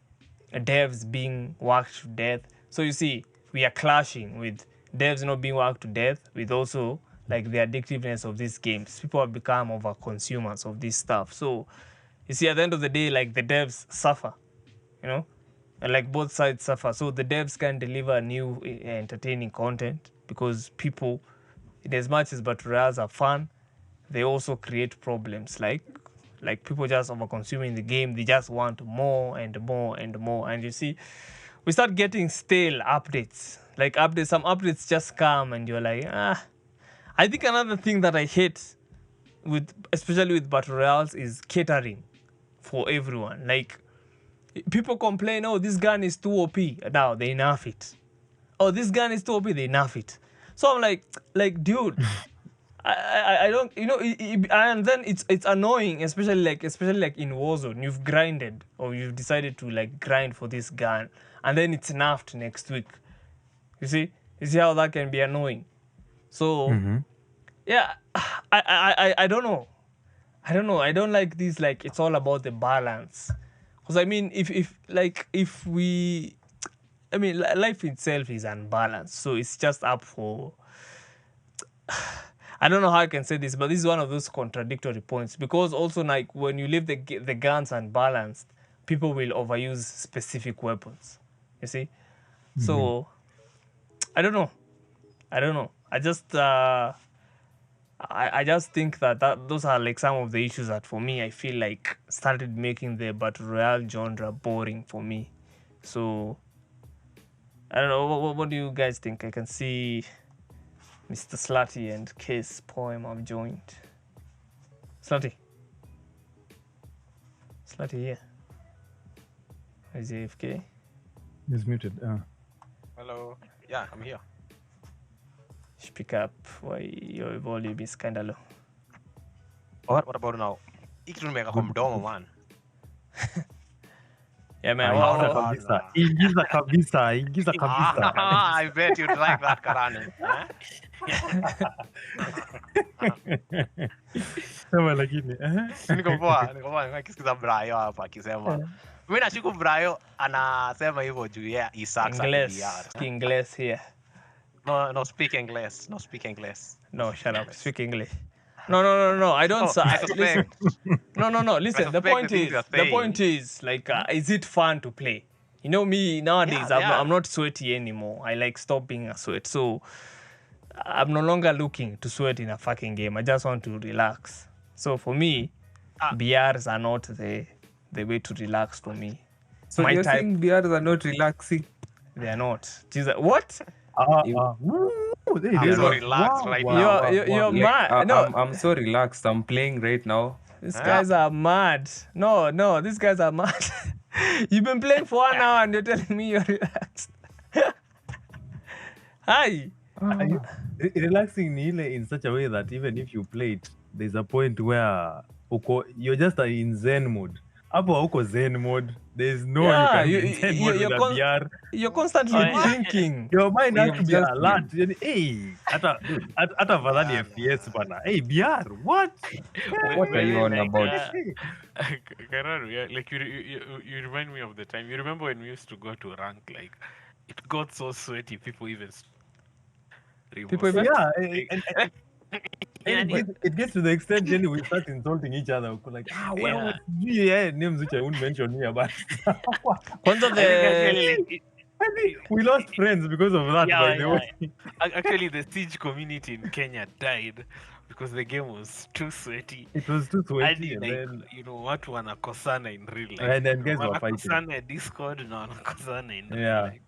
being worked to death. So you see, we are clashing with devs not being worked to death, with also like the addictiveness of these games. People have become over consumers of this stuff. So you see, at the end of the day, like the devs suffer, you know, and like both sides suffer. So the devs can deliver new entertaining content because people, in as much as battle royales are fun, they also create problems. Like people just over consuming the game. They just want more and more and more. And you see, we start getting stale updates. Like some updates just come and you're like, I think another thing that I hate especially with battle royales is catering for everyone. Like people complain, oh, this gun is too OP. Now they nerf it. Oh, this gun is too OP. They nerf it. So I'm like, dude, I don't, you know, and then it's annoying, especially like in Warzone. You've grinded or you've decided to like grind for this gun, and then it's nerfed next week. You see how that can be annoying. So yeah, I don't know. I don't like this. Like it's all about the balance. Because I mean, life itself is unbalanced. So it's just up for. I don't know how I can say this, but this is one of those contradictory points. Because also, like when you leave the guns unbalanced, people will overuse specific weapons. You see, so I don't know. I just I just think that those are like some of the issues that for me I feel like started making the battle royale genre boring for me. So I don't know. What do you guys think? I can see Mr. Slutty and Case Poem have joined. Slutty here. Is he AFK? He's muted. Hello. Yeah, I'm here. Speak up. Why your volume is kind of low. What about now? Ikitumeka kwa mdomo man. Yeah, man. Ingiza kabisa. I bet you'd like that, Karani. Sema lakini. Niko poa nikisikiza Brayo hapa akisema. Mimi nashuku Brayo anasema hivyo juu ya Isaac English here. No, speak English. No, shut up. Speak English. No. I don't. Listen. No. Listen. The point is, like, is it fun to play? You know me nowadays. I'm not sweaty anymore. I like stop being a sweat. So I'm no longer looking to sweat in a fucking game. I just want to relax. So for me, BRs are not the way to relax for me. So you're saying BRs are not relaxing? They are not. Jesus, what? I'm so relaxed right now. You're mad. No, I'm so relaxed. I'm playing right now. These guys are mad. No, these guys are mad. You've been playing for 1 hour and you're telling me you're relaxed. Hi. Relaxing in such a way that even if you play it, there's a point where you're just in Zen mode. Hapo uko Zen mode. There's no you can be in Zen mode with a VR. You're constantly thinking. Your mind has to be alert. Hey, hata fadhali FPS bana. Hey, VR, what? What are you on about? Kararu, like you remind me of the time. You remember when we used to go to rank, like it got so sweaty, people even it gets to the extent then we start insulting each other. Like, names which I won't mention here, but we lost friends because of that, by the way. Actually, the Siege community in Kenya died because the game was too sweaty. It was too sweaty. And then, watu wanakosana in real life. And then guys were fighting. Wanakosana Discord na wanakosana in real life.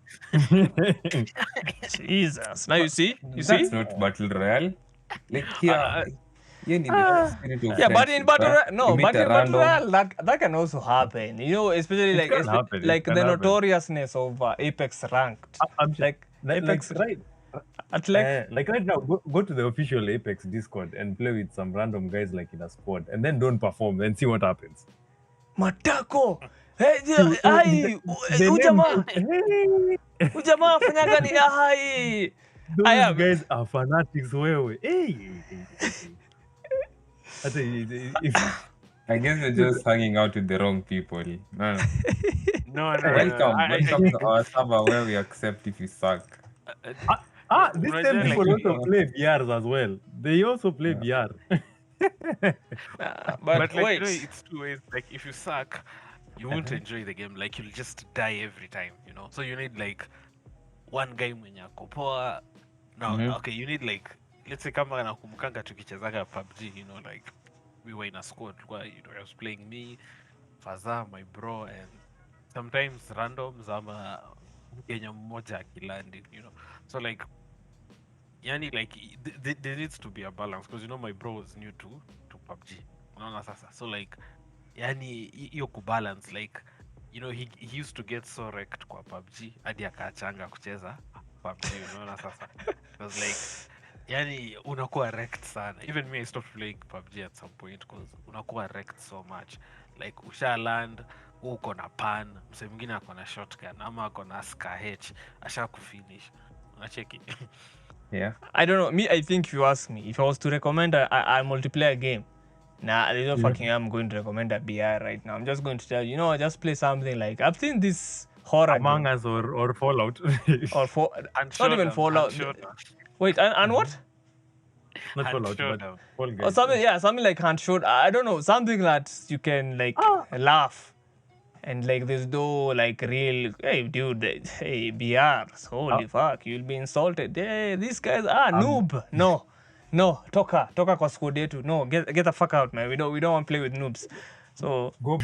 Jesus. Now you see? That's not Battle Royale. Like here, but in Battle Royale, that can also happen. Especially like the notoriousness of Apex Ranked. Apex, right? Like right now, go to the official Apex Discord and play with some random guys like in a squad, and then don't perform and see what happens. Matako. Hey, ujamaa fanyaga ni hai. Those guys are fanatics wewe. Hey. I guess you're just hanging out with the wrong people. No. Welcome to our server where we accept if you suck. This time people also play BRs as well. They also play VR. But But like wait, it's two ways. Like if you suck, you won't enjoy the game. Like you'll just die every time. So you need like one game when you're poa. Now, okay, you need like, let's say kama nakumkanga tukichezaga PUBG. Like we were in a squad. I was playing me, Faza, my bro, and sometimes randoms ama Kenya mmoja akilandi. So like. Yani like there needs to be a balance because my bro was new to PUBG. Unaona sasa. So like yani hiyo kubalance like he used to get so wrecked kwa PUBG hadi akaachanga kucheza PUBG. Unaona sasa. Because like yani unakuwa wrecked sana. Even me I stopped playing PUBG at some point because unakuwa wrecked so much. Like usha land uko na pan, mse mwingine ako na shotgun ama ako na SKH asha kufinish. Unacheki. Yeah. I don't know. Me, I think if you ask me, if I was to recommend a multiplayer game, there's no fucking I'm going to recommend a BR right now. I'm just going to tell you, just play something like I've seen this horror Among game. Us or Fallout. Or not even Fallout. Wait, and what? Not Fallout, but Fall Guys. Or something like Hand Shot. I don't know, something that you can like laugh. And like there's no like real, hey dude, hey BRs, holy fuck, you'll be insulted. Hey, these guys are noob. No, toka kwa squad yetu. No, get the fuck out, man. We don't want to play with noobs. So go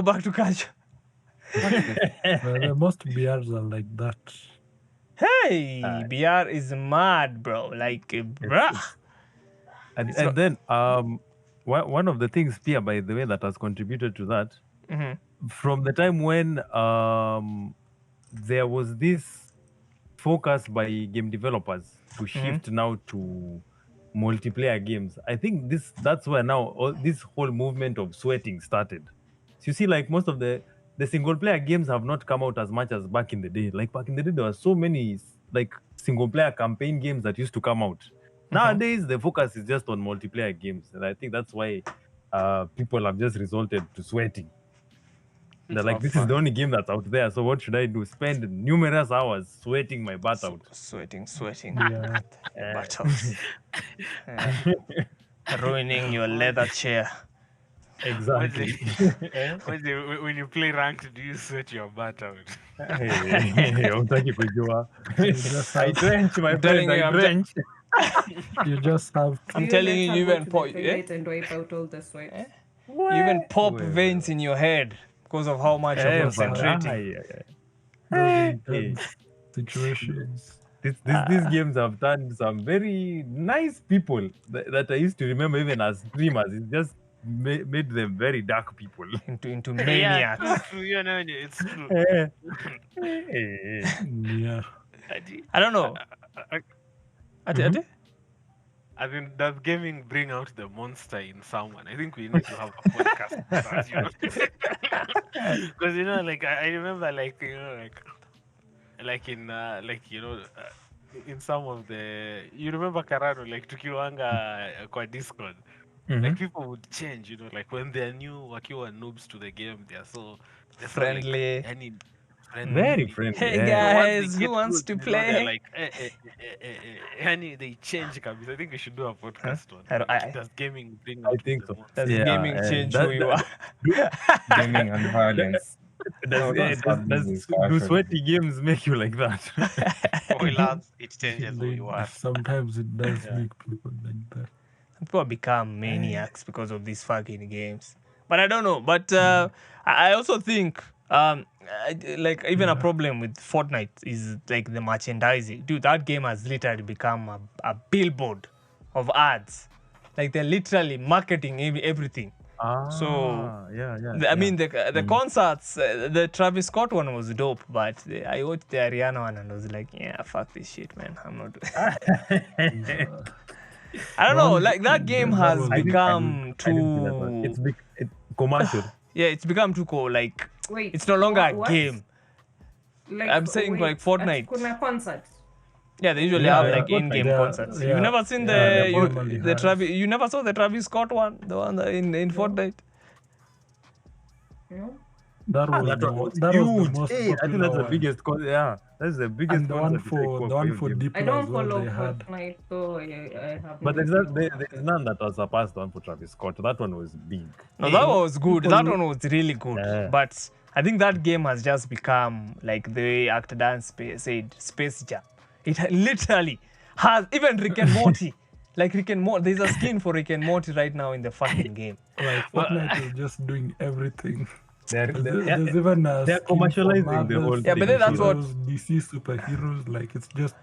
back to culture. Well, most BRs are like that. Hey, BR is mad, bro. Like, bruh. And then one of the things, Pia, by the way, that has contributed to that, from the time when there was this focus by game developers to shift now to multiplayer games, I think that's where now this whole movement of sweating started. So you see, like most of the single player games have not come out as much as back in the day. Like back in the day, there were so many like single player campaign games that used to come out. Nowadays, the focus is just on multiplayer games, and I think that's why people have just resorted to sweating. They're like, this is the only game that's out there, so what should I do? Spend numerous hours sweating my butt out. Sweating. Yeah. Butt out. Ruining your leather chair. Exactly. When you play ranked, do you sweat your butt out? Hutaki kujua. I drench, my telling friend, you, I I'm drench. You just have I'm telling you, you even pop, and wipe out all the sweat. you even pop veins in your head because of how much you're concentrating. situations. These games have turned some very nice people that I used to remember even as streamers. It just made them very dark people. Into maniacs. It's true. Yeah. I don't know. I mean, does gaming bring out the monster in someone? I think we need to have a podcast about that, because like I remember, in some of the, you remember Karano, like tukiwanga kwa Discord, like people would change, like when they're new, wakiwa noobs to the game, they're friendly. Very friendly. Hey yeah. guys, who wants to play? They're like, they change kabisa. I think we should do a podcast on. Does gaming bring out? I think so. Does gaming change who you are? Gaming and violence. Do sweaty games make you like that? For lads, it changes who you are. Sometimes it does make people like that. People become maniacs because of these fucking games. But I don't know. But I also think like even a problem with Fortnite is like the merchandising. Dude, that game has literally become a billboard of ads. Like they're literally marketing everything. So I mean the concerts, the Travis Scott one was dope, but I watched the Ariana one and I was like, yeah, fuck this shit, man. I'm not doing I don't know, like that game has become too it's commercial. Yeah, it's become too like Wait, it's no longer what? a game. Like, I'm saying like Fortnite. Kuna concert. Yeah, they usually have like in-game concerts. yeah. You've never seen the Travis. You never saw the Travis Scott one, the one in Fortnite. No? That was That the one was that was the huge. most Hey, I think popular that's the one. biggest. Yeah, that's the biggest And the one one that for I Diplo don't as well. follow They had. Fortnite, so I have But no idea. there's none that was surpassed the one for Travis Scott. That one was big. No, Hey, that was good. That people- one was really good. Yeah. But I think that game has just become like the way Actor Dan said, Space Jam. It literally has even Rick and Morty. Like Rick and Morty, there's a skin for Rick and Morty right now in the fucking game. Like Fortnite is just doing everything. They're, There's even a they're skin for commercializing the Marvel whole Yeah, but then that's what- superheroes, DC superheroes. Like it's just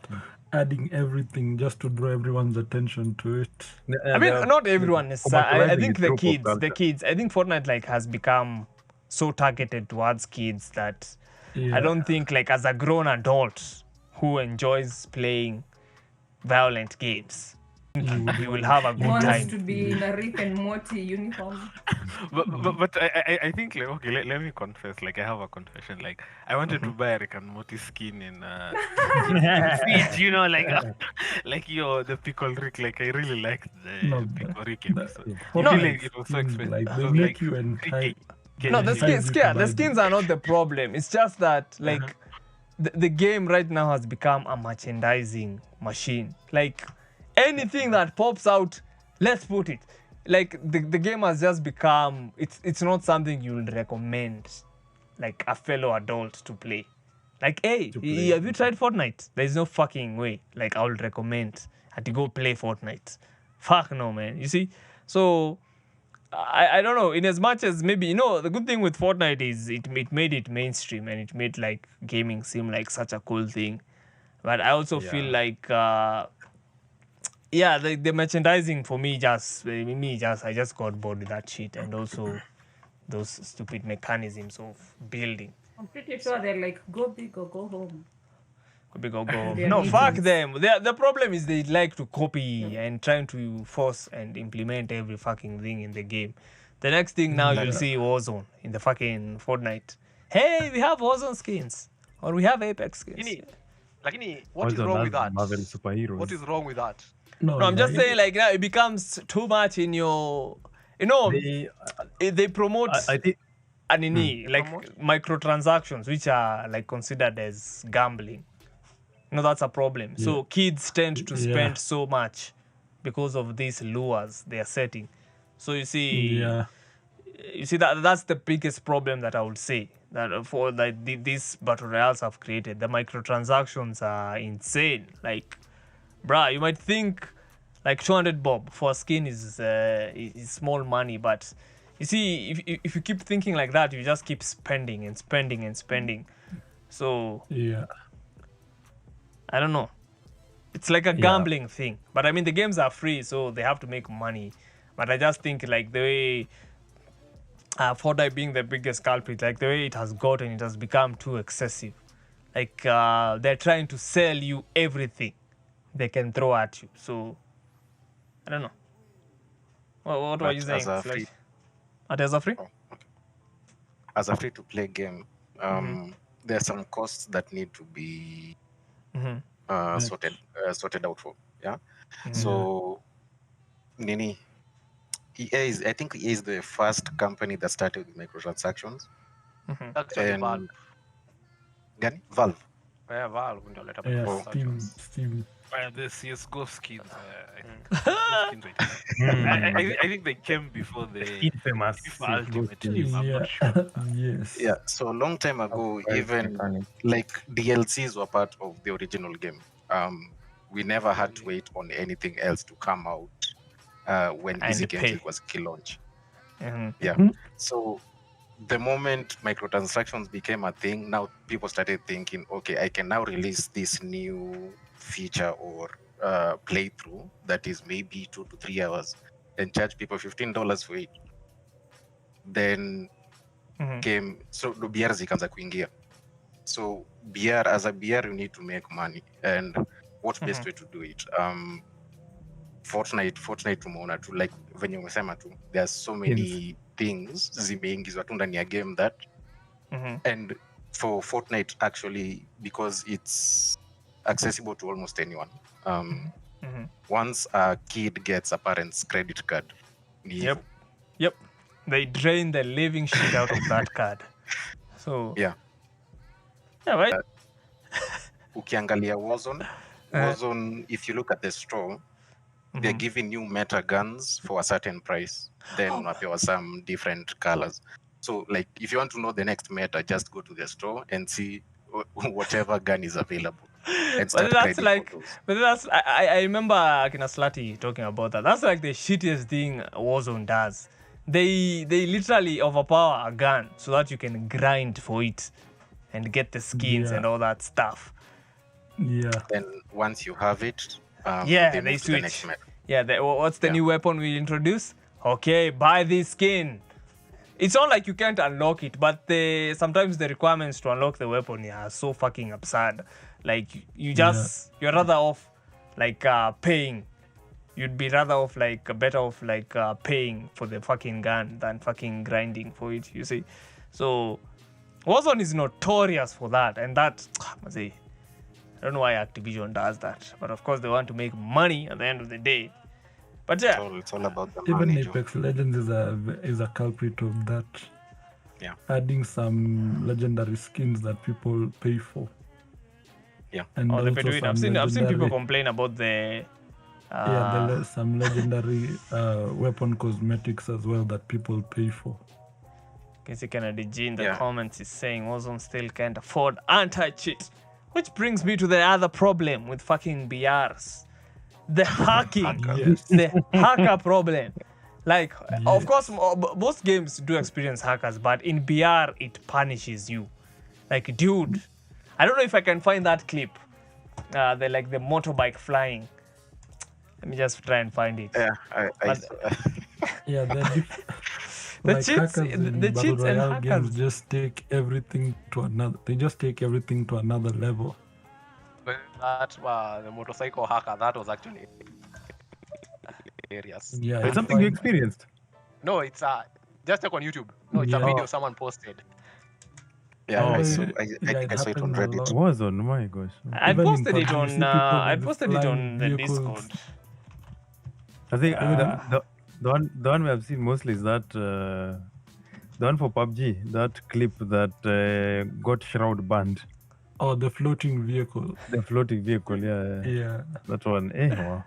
adding everything just to draw everyone's attention to it. I mean, not everyone necessarily. I think the commercializing it through kids. I think Fortnite like has become so targeted towards kids that Yeah. I don't think like as a grown adult who enjoys playing violent games, you will have a He good wants time. to be in a Rick and Morty uniform. But I think like okay, let me confess. Like I have a confession. Like I wanted to buy a Rick and Morty skin in Feet, you know, like the pickle Rick. Like I really liked the No, pickle Rick the- episode. Fortnite I feel like it was so skins, expensive. like, I they was make like, you entice. No, the Entice skins, you to yeah, buy the them. skins are not the problem. It's just that like the game right now has become a merchandising machine. Like anything that pops out, let's put it. Like the game has just become it's not something you'll recommend like a fellow adult to play. Like, hey, have you tried Fortnite? There's no fucking way. Like I would recommend to go play Fortnite. Fuck no, man. You see? So I don't know. In as much as maybe the good thing with Fortnite is it made it mainstream and it made like gaming seem like such a cool thing. But I also feel like the merchandising for me I just got bored with that shit, and also those stupid mechanisms of building. I'm pretty sure they're like, go big or go home. Go. Their No, fuck meetings. them. The problem is they like to copy and trying to force and implement every fucking thing in the game. The next thing now you'll see Warzone in the fucking Fortnite. Hey, we have Warzone skins. Or we have Apex skins. Lakini, what is Also, wrong that's with that? Marvel superheroes. What is wrong with that? No, I'm just saying like now it becomes too much in your they promote I think microtransactions which are like considered as gambling. That's a problem. So kids tend to spend so much because of these lures they are setting. So you see that's the biggest problem that I would say that for like these battle royales have created. The microtransactions are insane. Like, bruh, you might think like 200 bob for a skin is small money, but you see, if you keep thinking like that, you just keep spending and spending and spending. So I don't know. It's like a gambling thing. But I mean, the games are free, so they have to make money. But I just think like the way Fortnite being the biggest culprit, like the way it has gotten, it has become too excessive. Like they're trying to sell you everything they can throw at you. So I don't know. What were you saying? As a free? As a free-to-play game, there are some costs that need to be sorted out for. Yeah. So, Nini, I think EA is the first company that started with microtransactions. Actually, And- Valve. Gani? Valve. Yeah, Valve ndio waleta Yeah, microtransactions. Steam. The CSGO skins, I think. CS:GO skins, I think they came before the infamous FIFA Ultimate CS:GO Team. I'm Yeah. not sure. Yes. Yeah. So a long time ago, even like DLCs were part of the original game. We never had to wait on anything else to come out when And PC pay. Games was key launch. Mhm. Yeah. So the moment microtransactions became a thing, now people started thinking, okay, I can now release this new feature or playthrough that is maybe 2 to 3 hours and charge people $15 for it. Then came, so the BR zikaanza kuingia. So BR, as a BR, you need to make money. And what's best way to do it? Fortnite tumeona tu, like venye umesema tu, there are so many things zimeingizwa tu ndani ya game that and for Fortnite actually, because it's accessible to almost anyone, once a kid gets a parent's credit card, ni hivyo. Yep. They drain the living shit out of that card. So Yeah. yeah, right. Ukiangalia Warzone, if you look at the store, they're giving you meta guns for a certain price. Then unapewa some different colors. So like if you want to know the next meta, just go to the store and see whatever gun is available. And start But that's grinding like, for those. but that's I remember Akina Slati talking about that. That's like the shittiest thing Warzone does. They literally overpower a gun so that you can grind for it and get the skins and all that stuff. Yeah. Then once you have it, Yeah, they they move to the next switch. meta. Yeah, what's the new weapon we introduce? Okay, buy this skin. It's not like you can't unlock it, but sometimes the requirements to unlock the weapon are so fucking absurd. Like you're rather off like paying. You'd be rather off like better off like paying for the fucking gun than fucking grinding for it. You see, so Warzone is notorious for that, and that I say, I don't know why Activision does that, but of course they want to make money at the end of the day. But yeah, it's all about the Even money. Apex Legends is a culprit of that. Yeah. Adding some legendary skins that people pay for. Yeah. And they also pay to it. some I've seen people legendary- complain about the. some legendary weapon cosmetics as well that people pay for. Casey Kennedy G in the comments is saying Warzone still can't afford anti-cheat. Which brings me to the other problem with fucking BRs. The hacking. The hacker problem. Like, of course, most games do experience hackers, but in BR, it punishes you. Like, dude, I don't know if I can find that clip. The motorbike flying. Let me just try and find it. Yeah, The like cheats, hackers in the Battle cheats and Royale hackers. games just take everything to another. They just take everything to another level. That the motorcycle hacker, that was actually hilarious. Yeah, It's something you experienced. No, it's just check on YouTube. No, it's a Yeah. video someone posted. Yeah, Oh, I yeah, think it I saw it on happens a Reddit. lot. Warzone, my gosh. I Even in posted it PUBG, you on. see people I with posted it flying on the vehicles. Discord. I think the one we have seen mostly is that the one for PUBG, that clip that got Shroud banned. Oh, the floating vehicle. The floating vehicle, yeah. Yeah. That one, wow.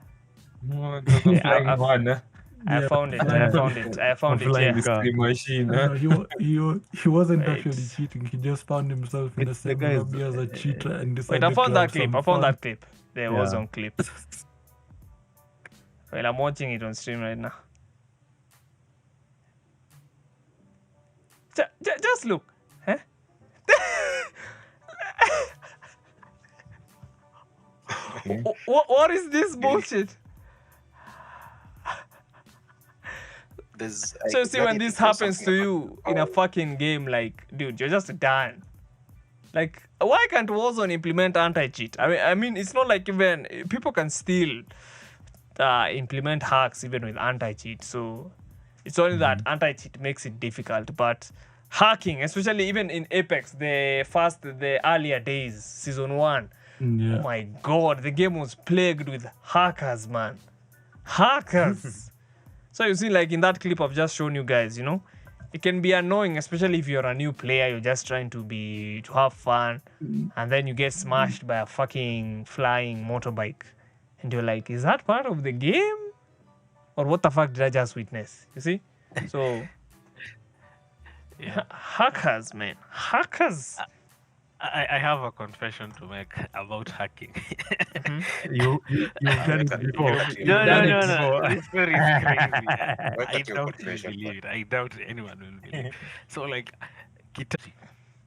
I found it. I found it. Flying Yeah. car. Machine, No, he wasn't Wait. actually cheating. He just found himself in the same guy is- lobby as a cheater and Wait, decided I found to that have clip. some I found fun. that clip. The Yeah. Warzone clip. Well, I'm watching it on stream right now. Just look. Huh? What is this bullshit? So see, when this happens to you in a fucking game, like, dude, you're just done. Like, why can't Warzone implement anti-cheat? I mean, it's not like even people can still implement hacks even with anti-cheat. So it's only that anti-cheat makes it difficult. But hacking, especially even in Apex, the earlier days, season 1. Yeah. Oh my god, the game was plagued with hackers, man. Hackers. So you see, like in that clip I've just shown you guys, you know, it can be annoying, especially if you're a new player, you're just trying to have fun, and then you get smashed by a fucking flying motorbike. And you're like, is that part of the game? Or what the fuck did I just witness? You see? So hackers, man. Hackers. I have a confession to make about hacking. You've done it before. No. This story is crazy. I What's your doubt you confession, believe it. I doubt anyone will believe it. So like,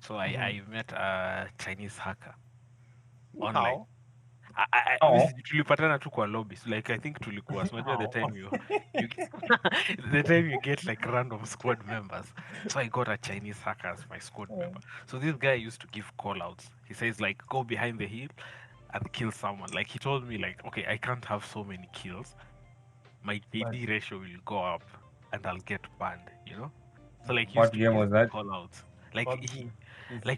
I met a Chinese hacker online. How? Tulipatana tu kwa lobby. So like I think tulikuwa. So maybe the time the time you get like random squad members. So I got a Chinese hacker as my squad member. So this guy used to give call outs. He says like, go behind the hill and kill someone. Like he told me like, okay, I can't have so many kills. My KD ratio will go up and I'll get banned, you know? So like he What used to game give was that? call outs. Like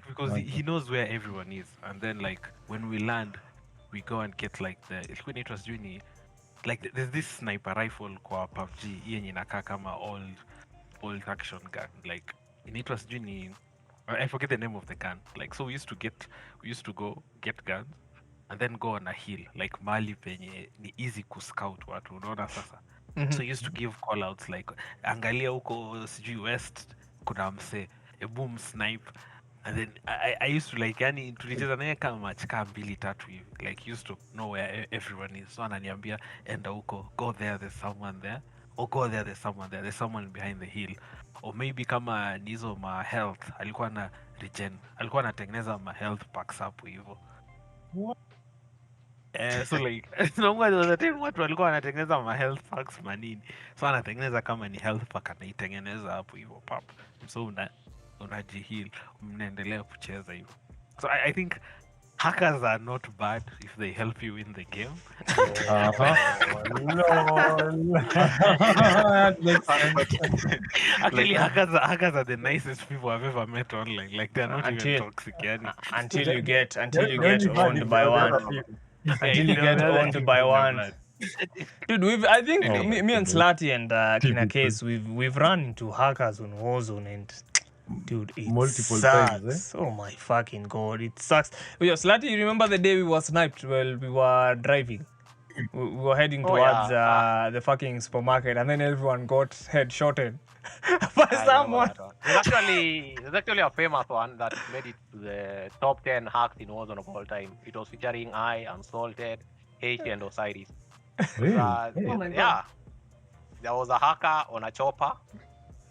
because he knows where everyone is. And then like when we land, we go and get like when it was Juni, like there's this sniper rifle kwa PUBG yenye inakaa kama old action gun. Like in it was Juni, I forget the name of the gun. Like, so we used to go get guns and then go on a hill, like mali penye ni easy kuscout watu, unaona sasa. So we used to give call outs like, angalia huko sijui west kuna mse, a boom snipe. And then I used to like, yani tulicheza naye kama match kama 2-3 hivi, like used to know where everyone is. So ananiambia enda huko, go there, there's someone there, or go there, there's someone there, there's someone behind the hill. Or maybe kama nizo ma health, alikuwa na regen, alikuwa anatengeneza ma health packs hapo hivyo. So like naomba time watu walikuwa wanatengeneza ma health packs manini, so anatengeneza kama ni health pack anaitengeneza hapo hivyo pap, so unajiheal, mnaendelea kucheza hivyo. So I think hackers are not bad if they help you in the game. Actually, hackers are the nicest people I've ever met online. Like, they're not even toxic. Until you get owned by one. Until you get owned by one. Dude, I think me and Slati and Kina Case, we've run into hackers on Warzone, and dude, it multiple sucks. times, Oh my fucking god, it sucks. Yo, Slati, you remember the day we were sniped while we were driving? We were heading towards the fucking supermarket, and then everyone got headshotted by someone. There's actually a famous one that made it to the top 10 hacks in Warzone of all time. It was featuring I, Unsalted, H, and Osiris. Oh my god. There was a hacker on a chopper,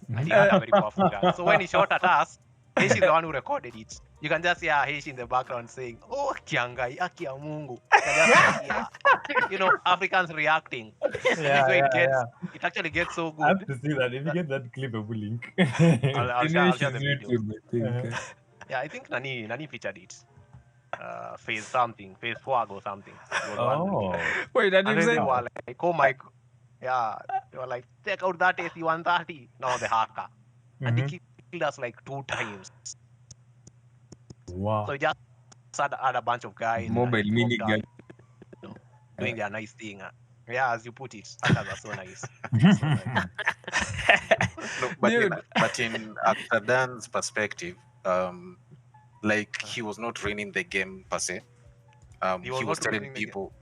and he had a very powerful gun. So when he shot at us, H is the one who recorded it. You can just hear H in the background saying, "Oh, Kiangai, Akia Mungu." You know, Africans reacting. It actually gets so good. I have to see that. If you get that clip, a link. I'll share the video. Yeah, I think Nani featured it. Phase 4 or something. Wait, that and you then they say? were like, oh my god. Yeah, they were like, check out that AC-130. No, the hacker. And he killed us like 2 times. Wow. So he just had a bunch of guys Mobile mini gun. doing their nice thing. Yeah, as you put it, hackers are so nice. No, but in after Dan's perspective, like he was not running the game per se. He was telling people.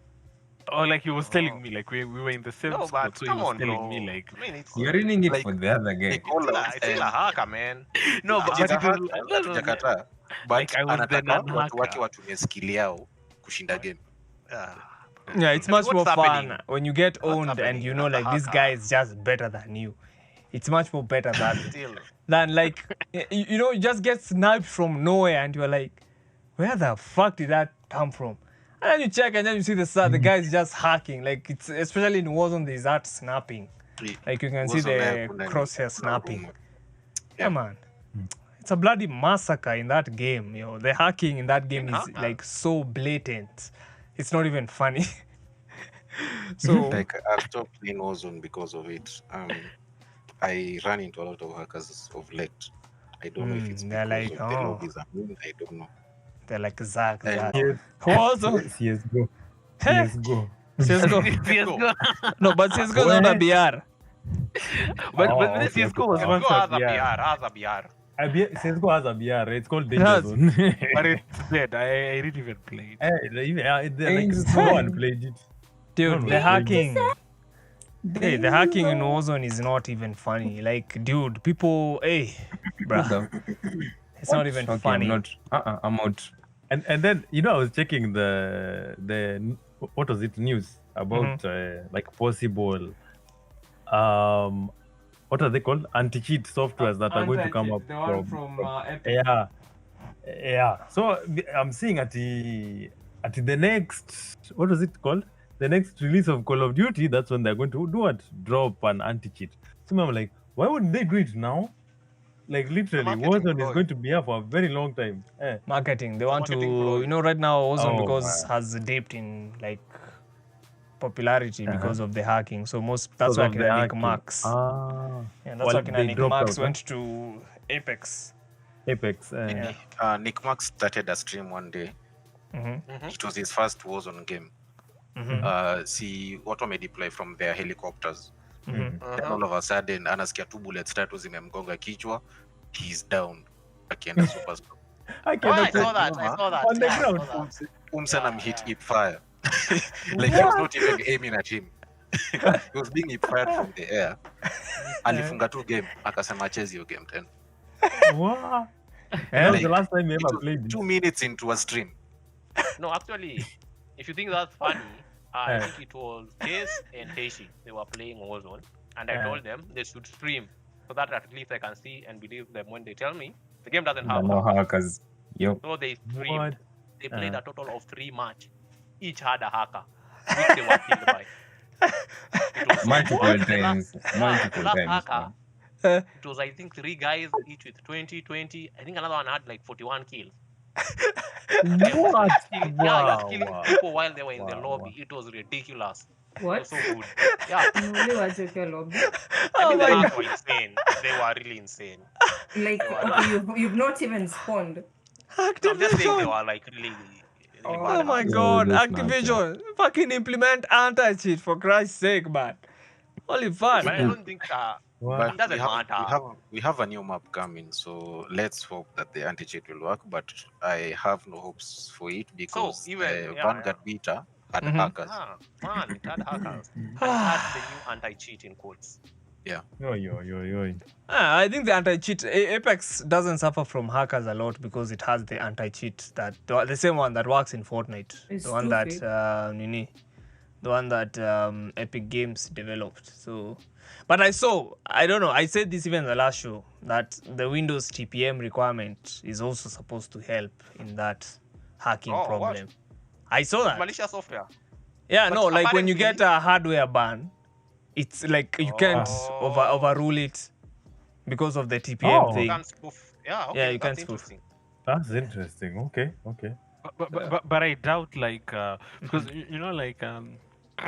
Oh, like he was telling me, like we were in the same No, spot, but so he come was on, telling bro. me like, I mean, it's You're reading it Like, for the other guy. it's still a hacker, man. no, but it was, Hajakataa. But Like, I was the anataka watu non-hacker. wake watumie skill yao kushinda game. Yeah, it's much more What's fun happening? when you get What's owned and happening? you know, like, this guy is just better than you. It's much more better Still. than like, you know, you just get sniped from nowhere and you're like, where the fuck did that come from? And then you check and then you see the guy is just hacking. Like, it's especially in Warzone, there's that snapping. Like, you can see the crosshair snapping. Yeah, man. It's a bloody massacre in that game. You know, the hacking in that game is like so blatant. It's not even funny. So Like I've stopped playing Warzone because of it. I run into a lot of hackers of late. I don't know if it's they're because like, of the oh. lobbies I'm in. I don't know. they're like Zach. And Warzone. CSGO. Hey. CSGO. CSGO. No, but CSGO is not a BR. but okay, this CSGO was okay. once Go has a a BR, BR, has a BR. CSGO has a BR. It's called It Danger has. Zone. but it's dead. I didn't even play it. Like, no one played it. Dude, No, the no, hacking. Hey, the hacking in Warzone is not even funny. Like, dude, people, hey, bruh, it's not even Okay, funny. I'm out. And then, you know, I was checking the what was it, news about like possible what are they called, anti-cheat softwares that are going to come up from yeah. So I'm seeing at the next, what was it called, the next release of Call of Duty, that's when they're going to do what, drop an anti-cheat. So I'm like, why wouldn't they do it now? Like, literally, Warzone is going to be here for a very long time. Marketing. They want to, Marketing ploy. you know, right now Warzone Oh, because has dipped in like popularity because of the hacking. So that's why Nick Max. Yeah, that's Well, why they Nick dropped Max out, went to Apex. Nick Max started a stream one day. It was his first Warzone game. See what wamedeploy from their helicopters. Then all of a sudden anasikia 2 bullets 3 zimemgonga kichwa, he's down. akienda superstore. I saw that. On the Yeah, I ground. saw that. Umsen hit hip fire. Like he was not even aiming at him. He was being hip fired from the air. Alifunga tu game, akasema chase hiyo game tena. Wow. That was the last time you It ever was played it. 2 minutes into a stream. No, actually, if you think that's funny, I think it was Case and Heishi. They were playing Warzone, and I told them they should stream so that at least I can see and believe them when they tell me the game doesn't have No hackers. hackers. Yup. So they streamed. What? They played a total of 3 matches. Each had a hacker, which they were killed by. It was Multiple the times. Multiple last times. hacker, it was I think 3 guys each with 20. I think another one had like 41 kills. What? He was killing people while they were in the lobby. It was ridiculous. It What? was so good. Yeah. Only watch your lobby. I mean, the hackers were insane. They were really insane. Like, okay, you've not even spawned. I'm just saying they were like really bad. Oh my hackers. god, that's not Activision, fucking implement anti-cheat for Christ's sake, man. Holy fuck. But I don't think But it doesn't matter. we have a new map coming, so let's hope that the anti-cheat will work. But I have no hopes for it because even- Vanguard Beta had hackers. Man, it had hackers. And it had the new anti-cheat in quotes. Yo. I think the anti-cheat, Apex doesn't suffer from hackers a lot because it has the anti-cheat that the same one that works in Fortnite. It's The one that stupid. the one that Epic Games developed. So, but I don't know, I said this even in the last show, that the Windows TPM requirement is also supposed to help in that hacking Oh, problem. what? I saw that. Malicious software. Yeah, But no, like when you apparently- get a hardware ban, it's like you can't overrule it because of the TPM Oh. thing. You can spoof. Yeah, okay, Yeah, you that's can spoof. interesting. That's interesting. Okay. But I doubt like because you know like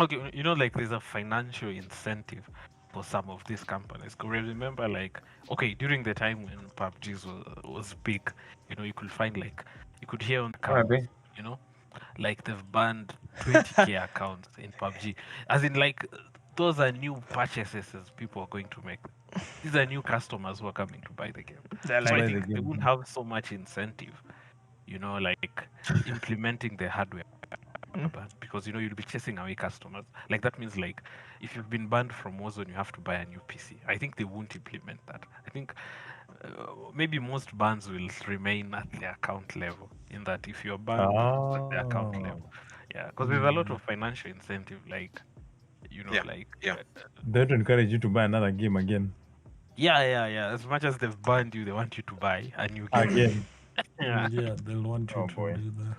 okay, you know like there's a financial incentive for some of these companies. 'Cause remember like okay, during the time when PUBG was big, you know, you could find like you could hear on accounts, you know, like they've banned 20k accounts in PUBG. As in like those are new purchases people are going to make. These are new customers who are coming to buy the game. They're So I like, think they won't have so much incentive, you know, like implementing the hardware ban, because you know you'll be chasing away customers. Like that means like if you've been banned from Warzone, you have to buy a new PC. I think they won't implement that. I think maybe most bans will remain at the account level. In that if you're banned at the account level, yeah, because there's a lot of financial incentive, like you know, like They don't encourage you to buy another game again. yeah. As much as they've banned you, they want you to buy a new game. Again. Yeah. Yeah, they'll want you to do that.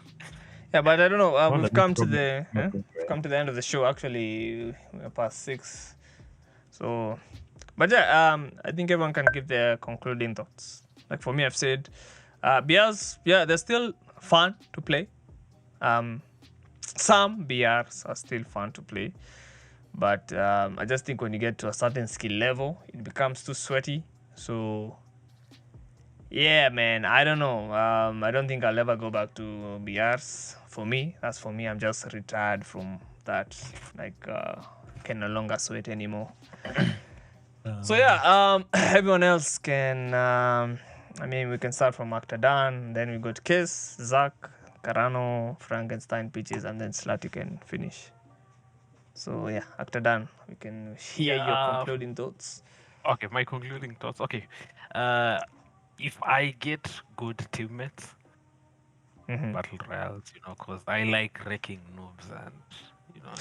yeah, but I don't know. Well, We've that's come to probably- come to the end of the show. Actually, we're past 6. So, but yeah, I think everyone can give their concluding thoughts. Like for me, I've said, BRs, yeah, they're still fun to play. Some BRs are still fun to play, but I just think when you get to a certain skill level, it becomes too sweaty. So, yeah, man, I don't know. I don't think I'll ever go back to BRs. For me, that's for me. I'm just retired from that. Like, can no longer sweat anymore. So yeah, everyone else can. I mean, we can start from Actadan, then we go to Kiss, Zach, Carano, Frankenstein, Peaches, and then Slati can finish. So yeah, Actadan, we can hear your concluding thoughts. Okay, my concluding thoughts. Okay, if I get good teammates, battle royals, you know, cause I like wrecking noobs and you know.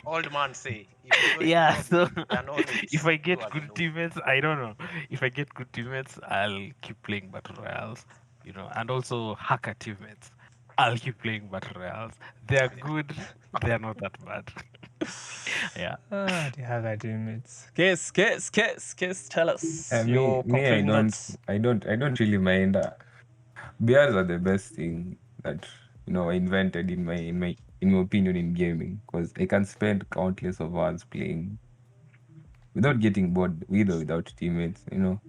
Old man say. If you Yeah, so there are no needs, if I get you are the good noob. teammates, I don't know. If I get good teammates, I'll keep playing battle royals, you know, and also hacker teammates. I'll keep playing battle royals. They're good. They're not that bad. Yeah. The hacker teammates. Kiss, tell us Me, your me, I concluding thoughts. don't really mind. BRs are the best thing that I invented in my opinion in gaming, because I can spend countless of hours playing without getting bored, with or without teammates. So you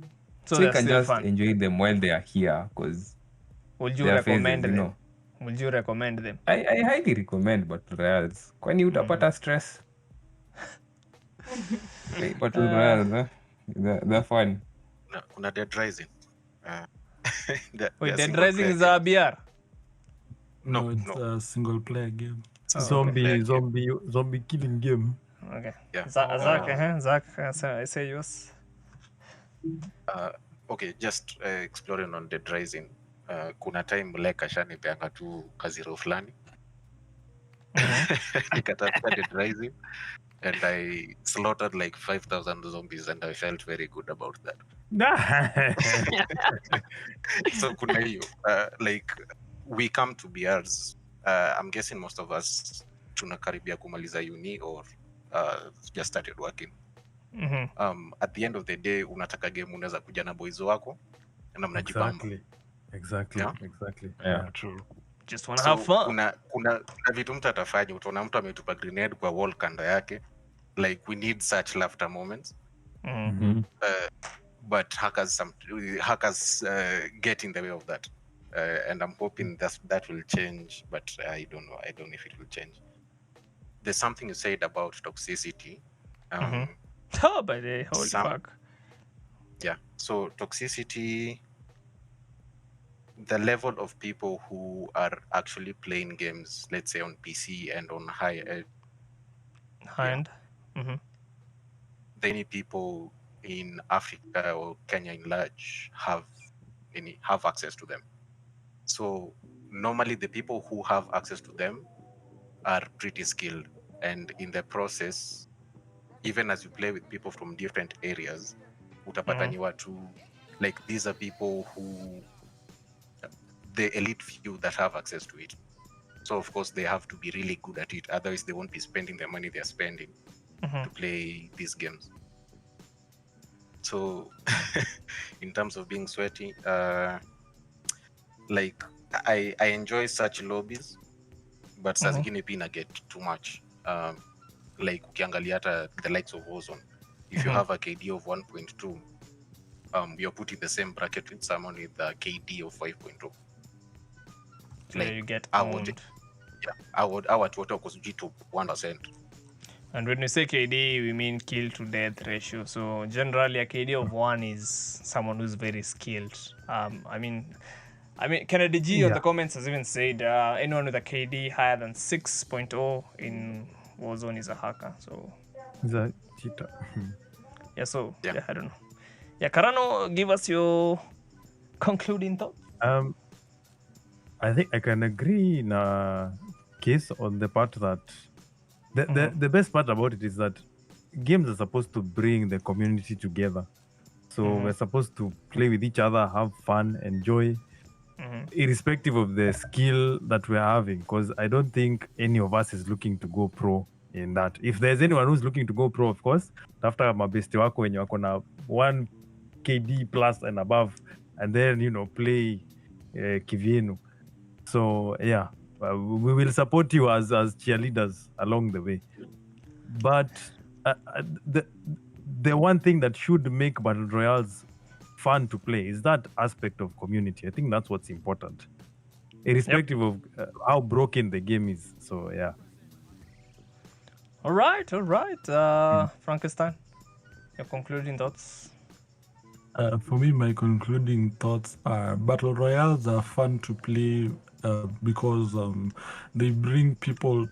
they're can still just fun. enjoy them while they are here, because Would you their recommend phases, them? Would you recommend them? I highly recommend battle royals. Kwani utapata stress? Battle royals, they're fun. kuna Dead Rising. Wait, Dead Rising is a BR? No, it's a single player game. Zombie killing game. Okay. Yeah. Zach, I say yours. Okay, just exploring on Dead Rising. Kuna time like ashanipeanga tu kaziro fulani. Nikatafuta Dead Rising and I slaughtered like 5,000 zombies and I felt very good about that. So kuna hiyo, like we come to BRs. I'm guessing most of us tunakaribia kumaliza uni or just started working. At the end of the day unataka game unaweza kuja na boys wako na mnajibamba. Exactly. Yeah, true. Just want to have fun. Kuna vitu mtu atafanya, utaona mtu ametupa grenade kwa wall kando yake. Like we need such laughter moments. But hackers get in the way of that. And I'm hoping that will change, but I don't know. I don't know if it will change. There's something you said about toxicity. Oh, by the holy fuck. Yeah. So toxicity, the level of people who are actually playing games, let's say on PC and on high end. Many people in Africa or Kenya in large have access to them. So normally the people who have access to them are pretty skilled, and in the process, even as you play with people from different areas, utapata ni watu, like these are people who, the elite few that have access to it. So of course they have to be really good at it, otherwise they won't be spending the money they're spending to play these games. So in terms of being sweaty, like I enjoy such lobbies, but saa zingine pia get too much. Like ukiangalia hata the likes of Warzone, if you have a KD of 1.2, you're put in the same bracket with someone with a KD of 5.2. So like, you get owned. I would talk to 1%. And when we say KD, we mean kill to death ratio. So generally, a KD of 1 is someone who's very skilled. I mean, Kennedy G on the comments has even said anyone with a KD higher than 6.0 in Warzone is a hacker. So is a cheater. Yeah, I don't know. Yeah, Karano, give us your concluding thoughts. I think I can agree in a case on the part that the best part about it is that games are supposed to bring the community together. So we're supposed to play with each other, have fun, enjoy, irrespective of the skill that we're having. Because I don't think any of us is looking to go pro in that. If there's anyone who's looking to go pro, of course, after mabesti wako wenye wako na 1 KD plus and above, and then, play kivyenu. So, yeah. We will support you as cheerleaders along the way. But the one thing that should make Battle Royales fun to play is that aspect of community. I think that's what's important, irrespective of how broken the game is. So, yeah. All right. Frankenstein, your concluding thoughts? For me, my concluding thoughts are Battle Royales are fun to play because they bring people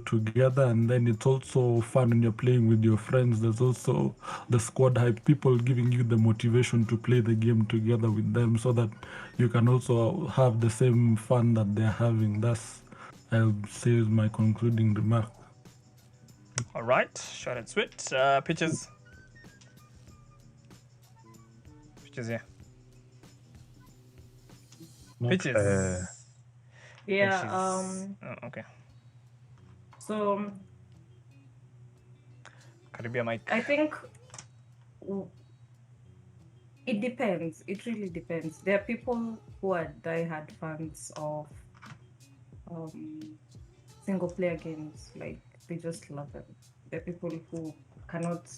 together, and then it's also fun when you're playing with your friends. There's also the squad hype, people giving you the motivation to play the game together with them, so that you can also have the same fun that they're having. That's, I'll say, is my concluding remark. All right, short and sweet. Pitches here. Pitches. Okay. So Caribbean mic. I think it depends. It really depends. There are people who are diehard fans of single player games. Like, they just love them. There are people who cannot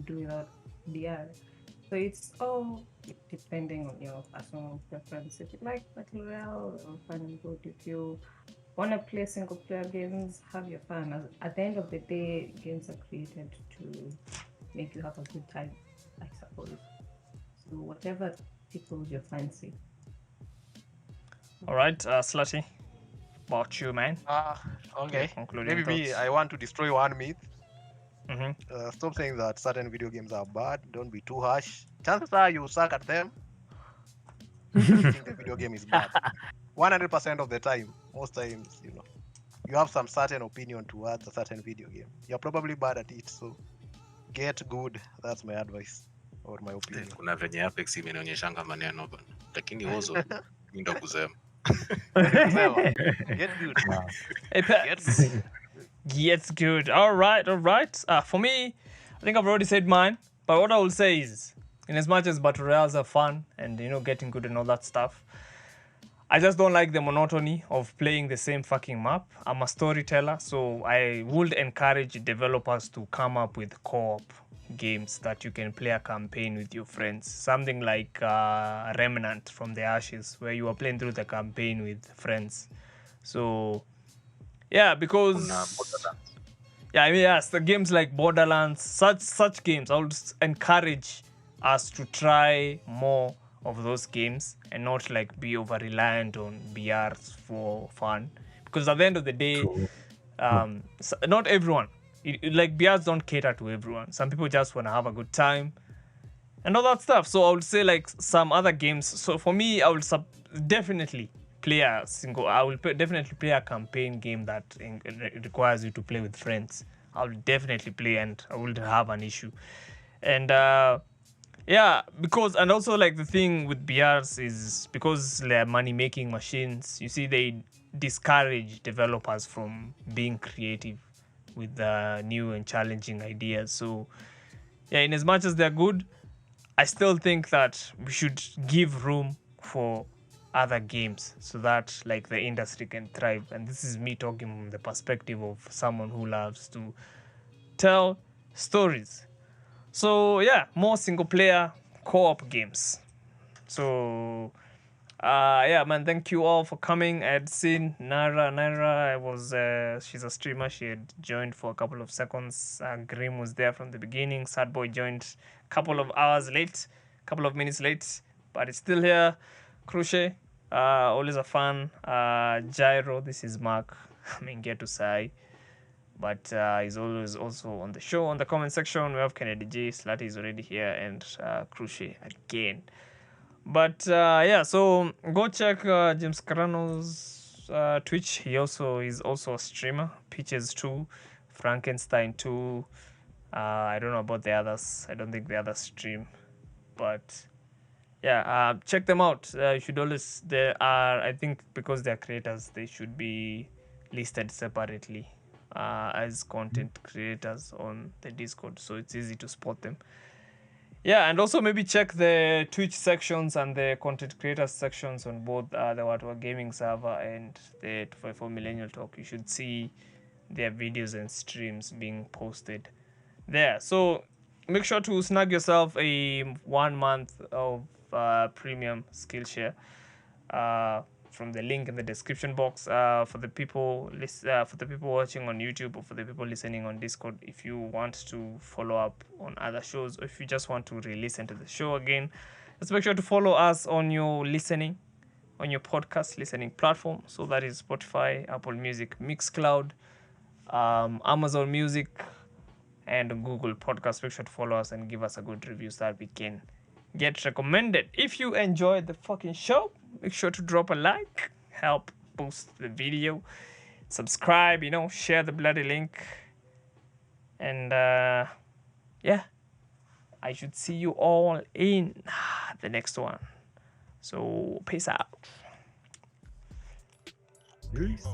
do without DR. So it's all depending on your personal preference. If you like Battle Royale, or fun and good. If you want to play single player games, have your fun. At the end of the day, games are created to make you have a good time. I suppose. So whatever tickles your fancy. All right, Slutty, about you, man. Okay. Concluding Maybe me, thoughts. I want to destroy one myth. Mm-hmm. Stop saying that certain video games are bad. Don't be too harsh. Chances are you suck at them. You think the video game is bad. 100% of the time, most times, you know, you have some certain opinion towards a certain video game. You're probably bad at it, so get good. That's my advice or my opinion. Kuna venye Apex imenionyeshanga maneno bana. Lakini Wazo mimi ndo kusema. Get good. Apex gets good. All right. For me, I think I've already said mine. But what I will say is, in as much as battle royales are fun and getting good and all that stuff, I just don't like the monotony of playing the same fucking map. I'm a storyteller, so I would encourage developers to come up with co-op games that you can play a campaign with your friends. Something like Remnant from the Ashes, where you are playing through the campaign with friends. So, yeah, because... yes, the games like Borderlands, such games, I would encourage us to try more of those games and not like be over reliant on BRs for fun, because at the end of the day, not everyone, like BRs don't cater to everyone. Some people just want to have a good time and all that stuff. So I would say like some other games. So for me, I would definitely play definitely play a campaign game that requires you to play with friends. I will definitely play and I wouldn't have an issue. And because, and also like the thing with BRs is because they're money-making machines, you see, they discourage developers from being creative with new and challenging ideas. So, yeah, in as much as they're good, I still think that we should give room for other games so that like the industry can thrive. And this is me talking from the perspective of someone who loves to tell stories. So yeah, more single player co-op games. So man, thank you all for coming. I had seen Naira. She's a streamer. She had joined for a couple of seconds. Grim was there from the beginning. Sad Boy joined a couple of minutes late, but it's still here. Crochet, always a fan. Gyro, this is Mark. I mean, get to say. But he's always also on the show. On the comment section, we have Kennedy J. Slutty is already here, and Crochet again. But so go check James Carano's Twitch. He is also a streamer. Peaches 2, Frankenstein 2. I don't know about the others. I don't think the others stream. But yeah, check them out. You should always. I think because they're creators, they should be listed separately as content creators on the Discord, so it's easy to spot them. Yeah, and also maybe check the Twitch sections and the content creators sections on both the Whatwa Gaming server and the 254 Millennial Talk. You should see their videos and streams being posted there. So make sure to snag yourself a 1 month of premium Skillshare from the link in the description box. For the people watching on YouTube or for the people listening on Discord, if you want to follow up on other shows, or if you just want to re-listen to the show again, just make sure to follow us on your podcast listening platform. So that is Spotify, Apple Music, Mixcloud, Amazon Music, and Google Podcast. Make sure to follow us and give us a good review so that we can get recommended. If you enjoyed the fucking show, make sure to drop a like, help boost the video, subscribe, share the bloody link, and I should see you all in the next one. So peace out. Peace.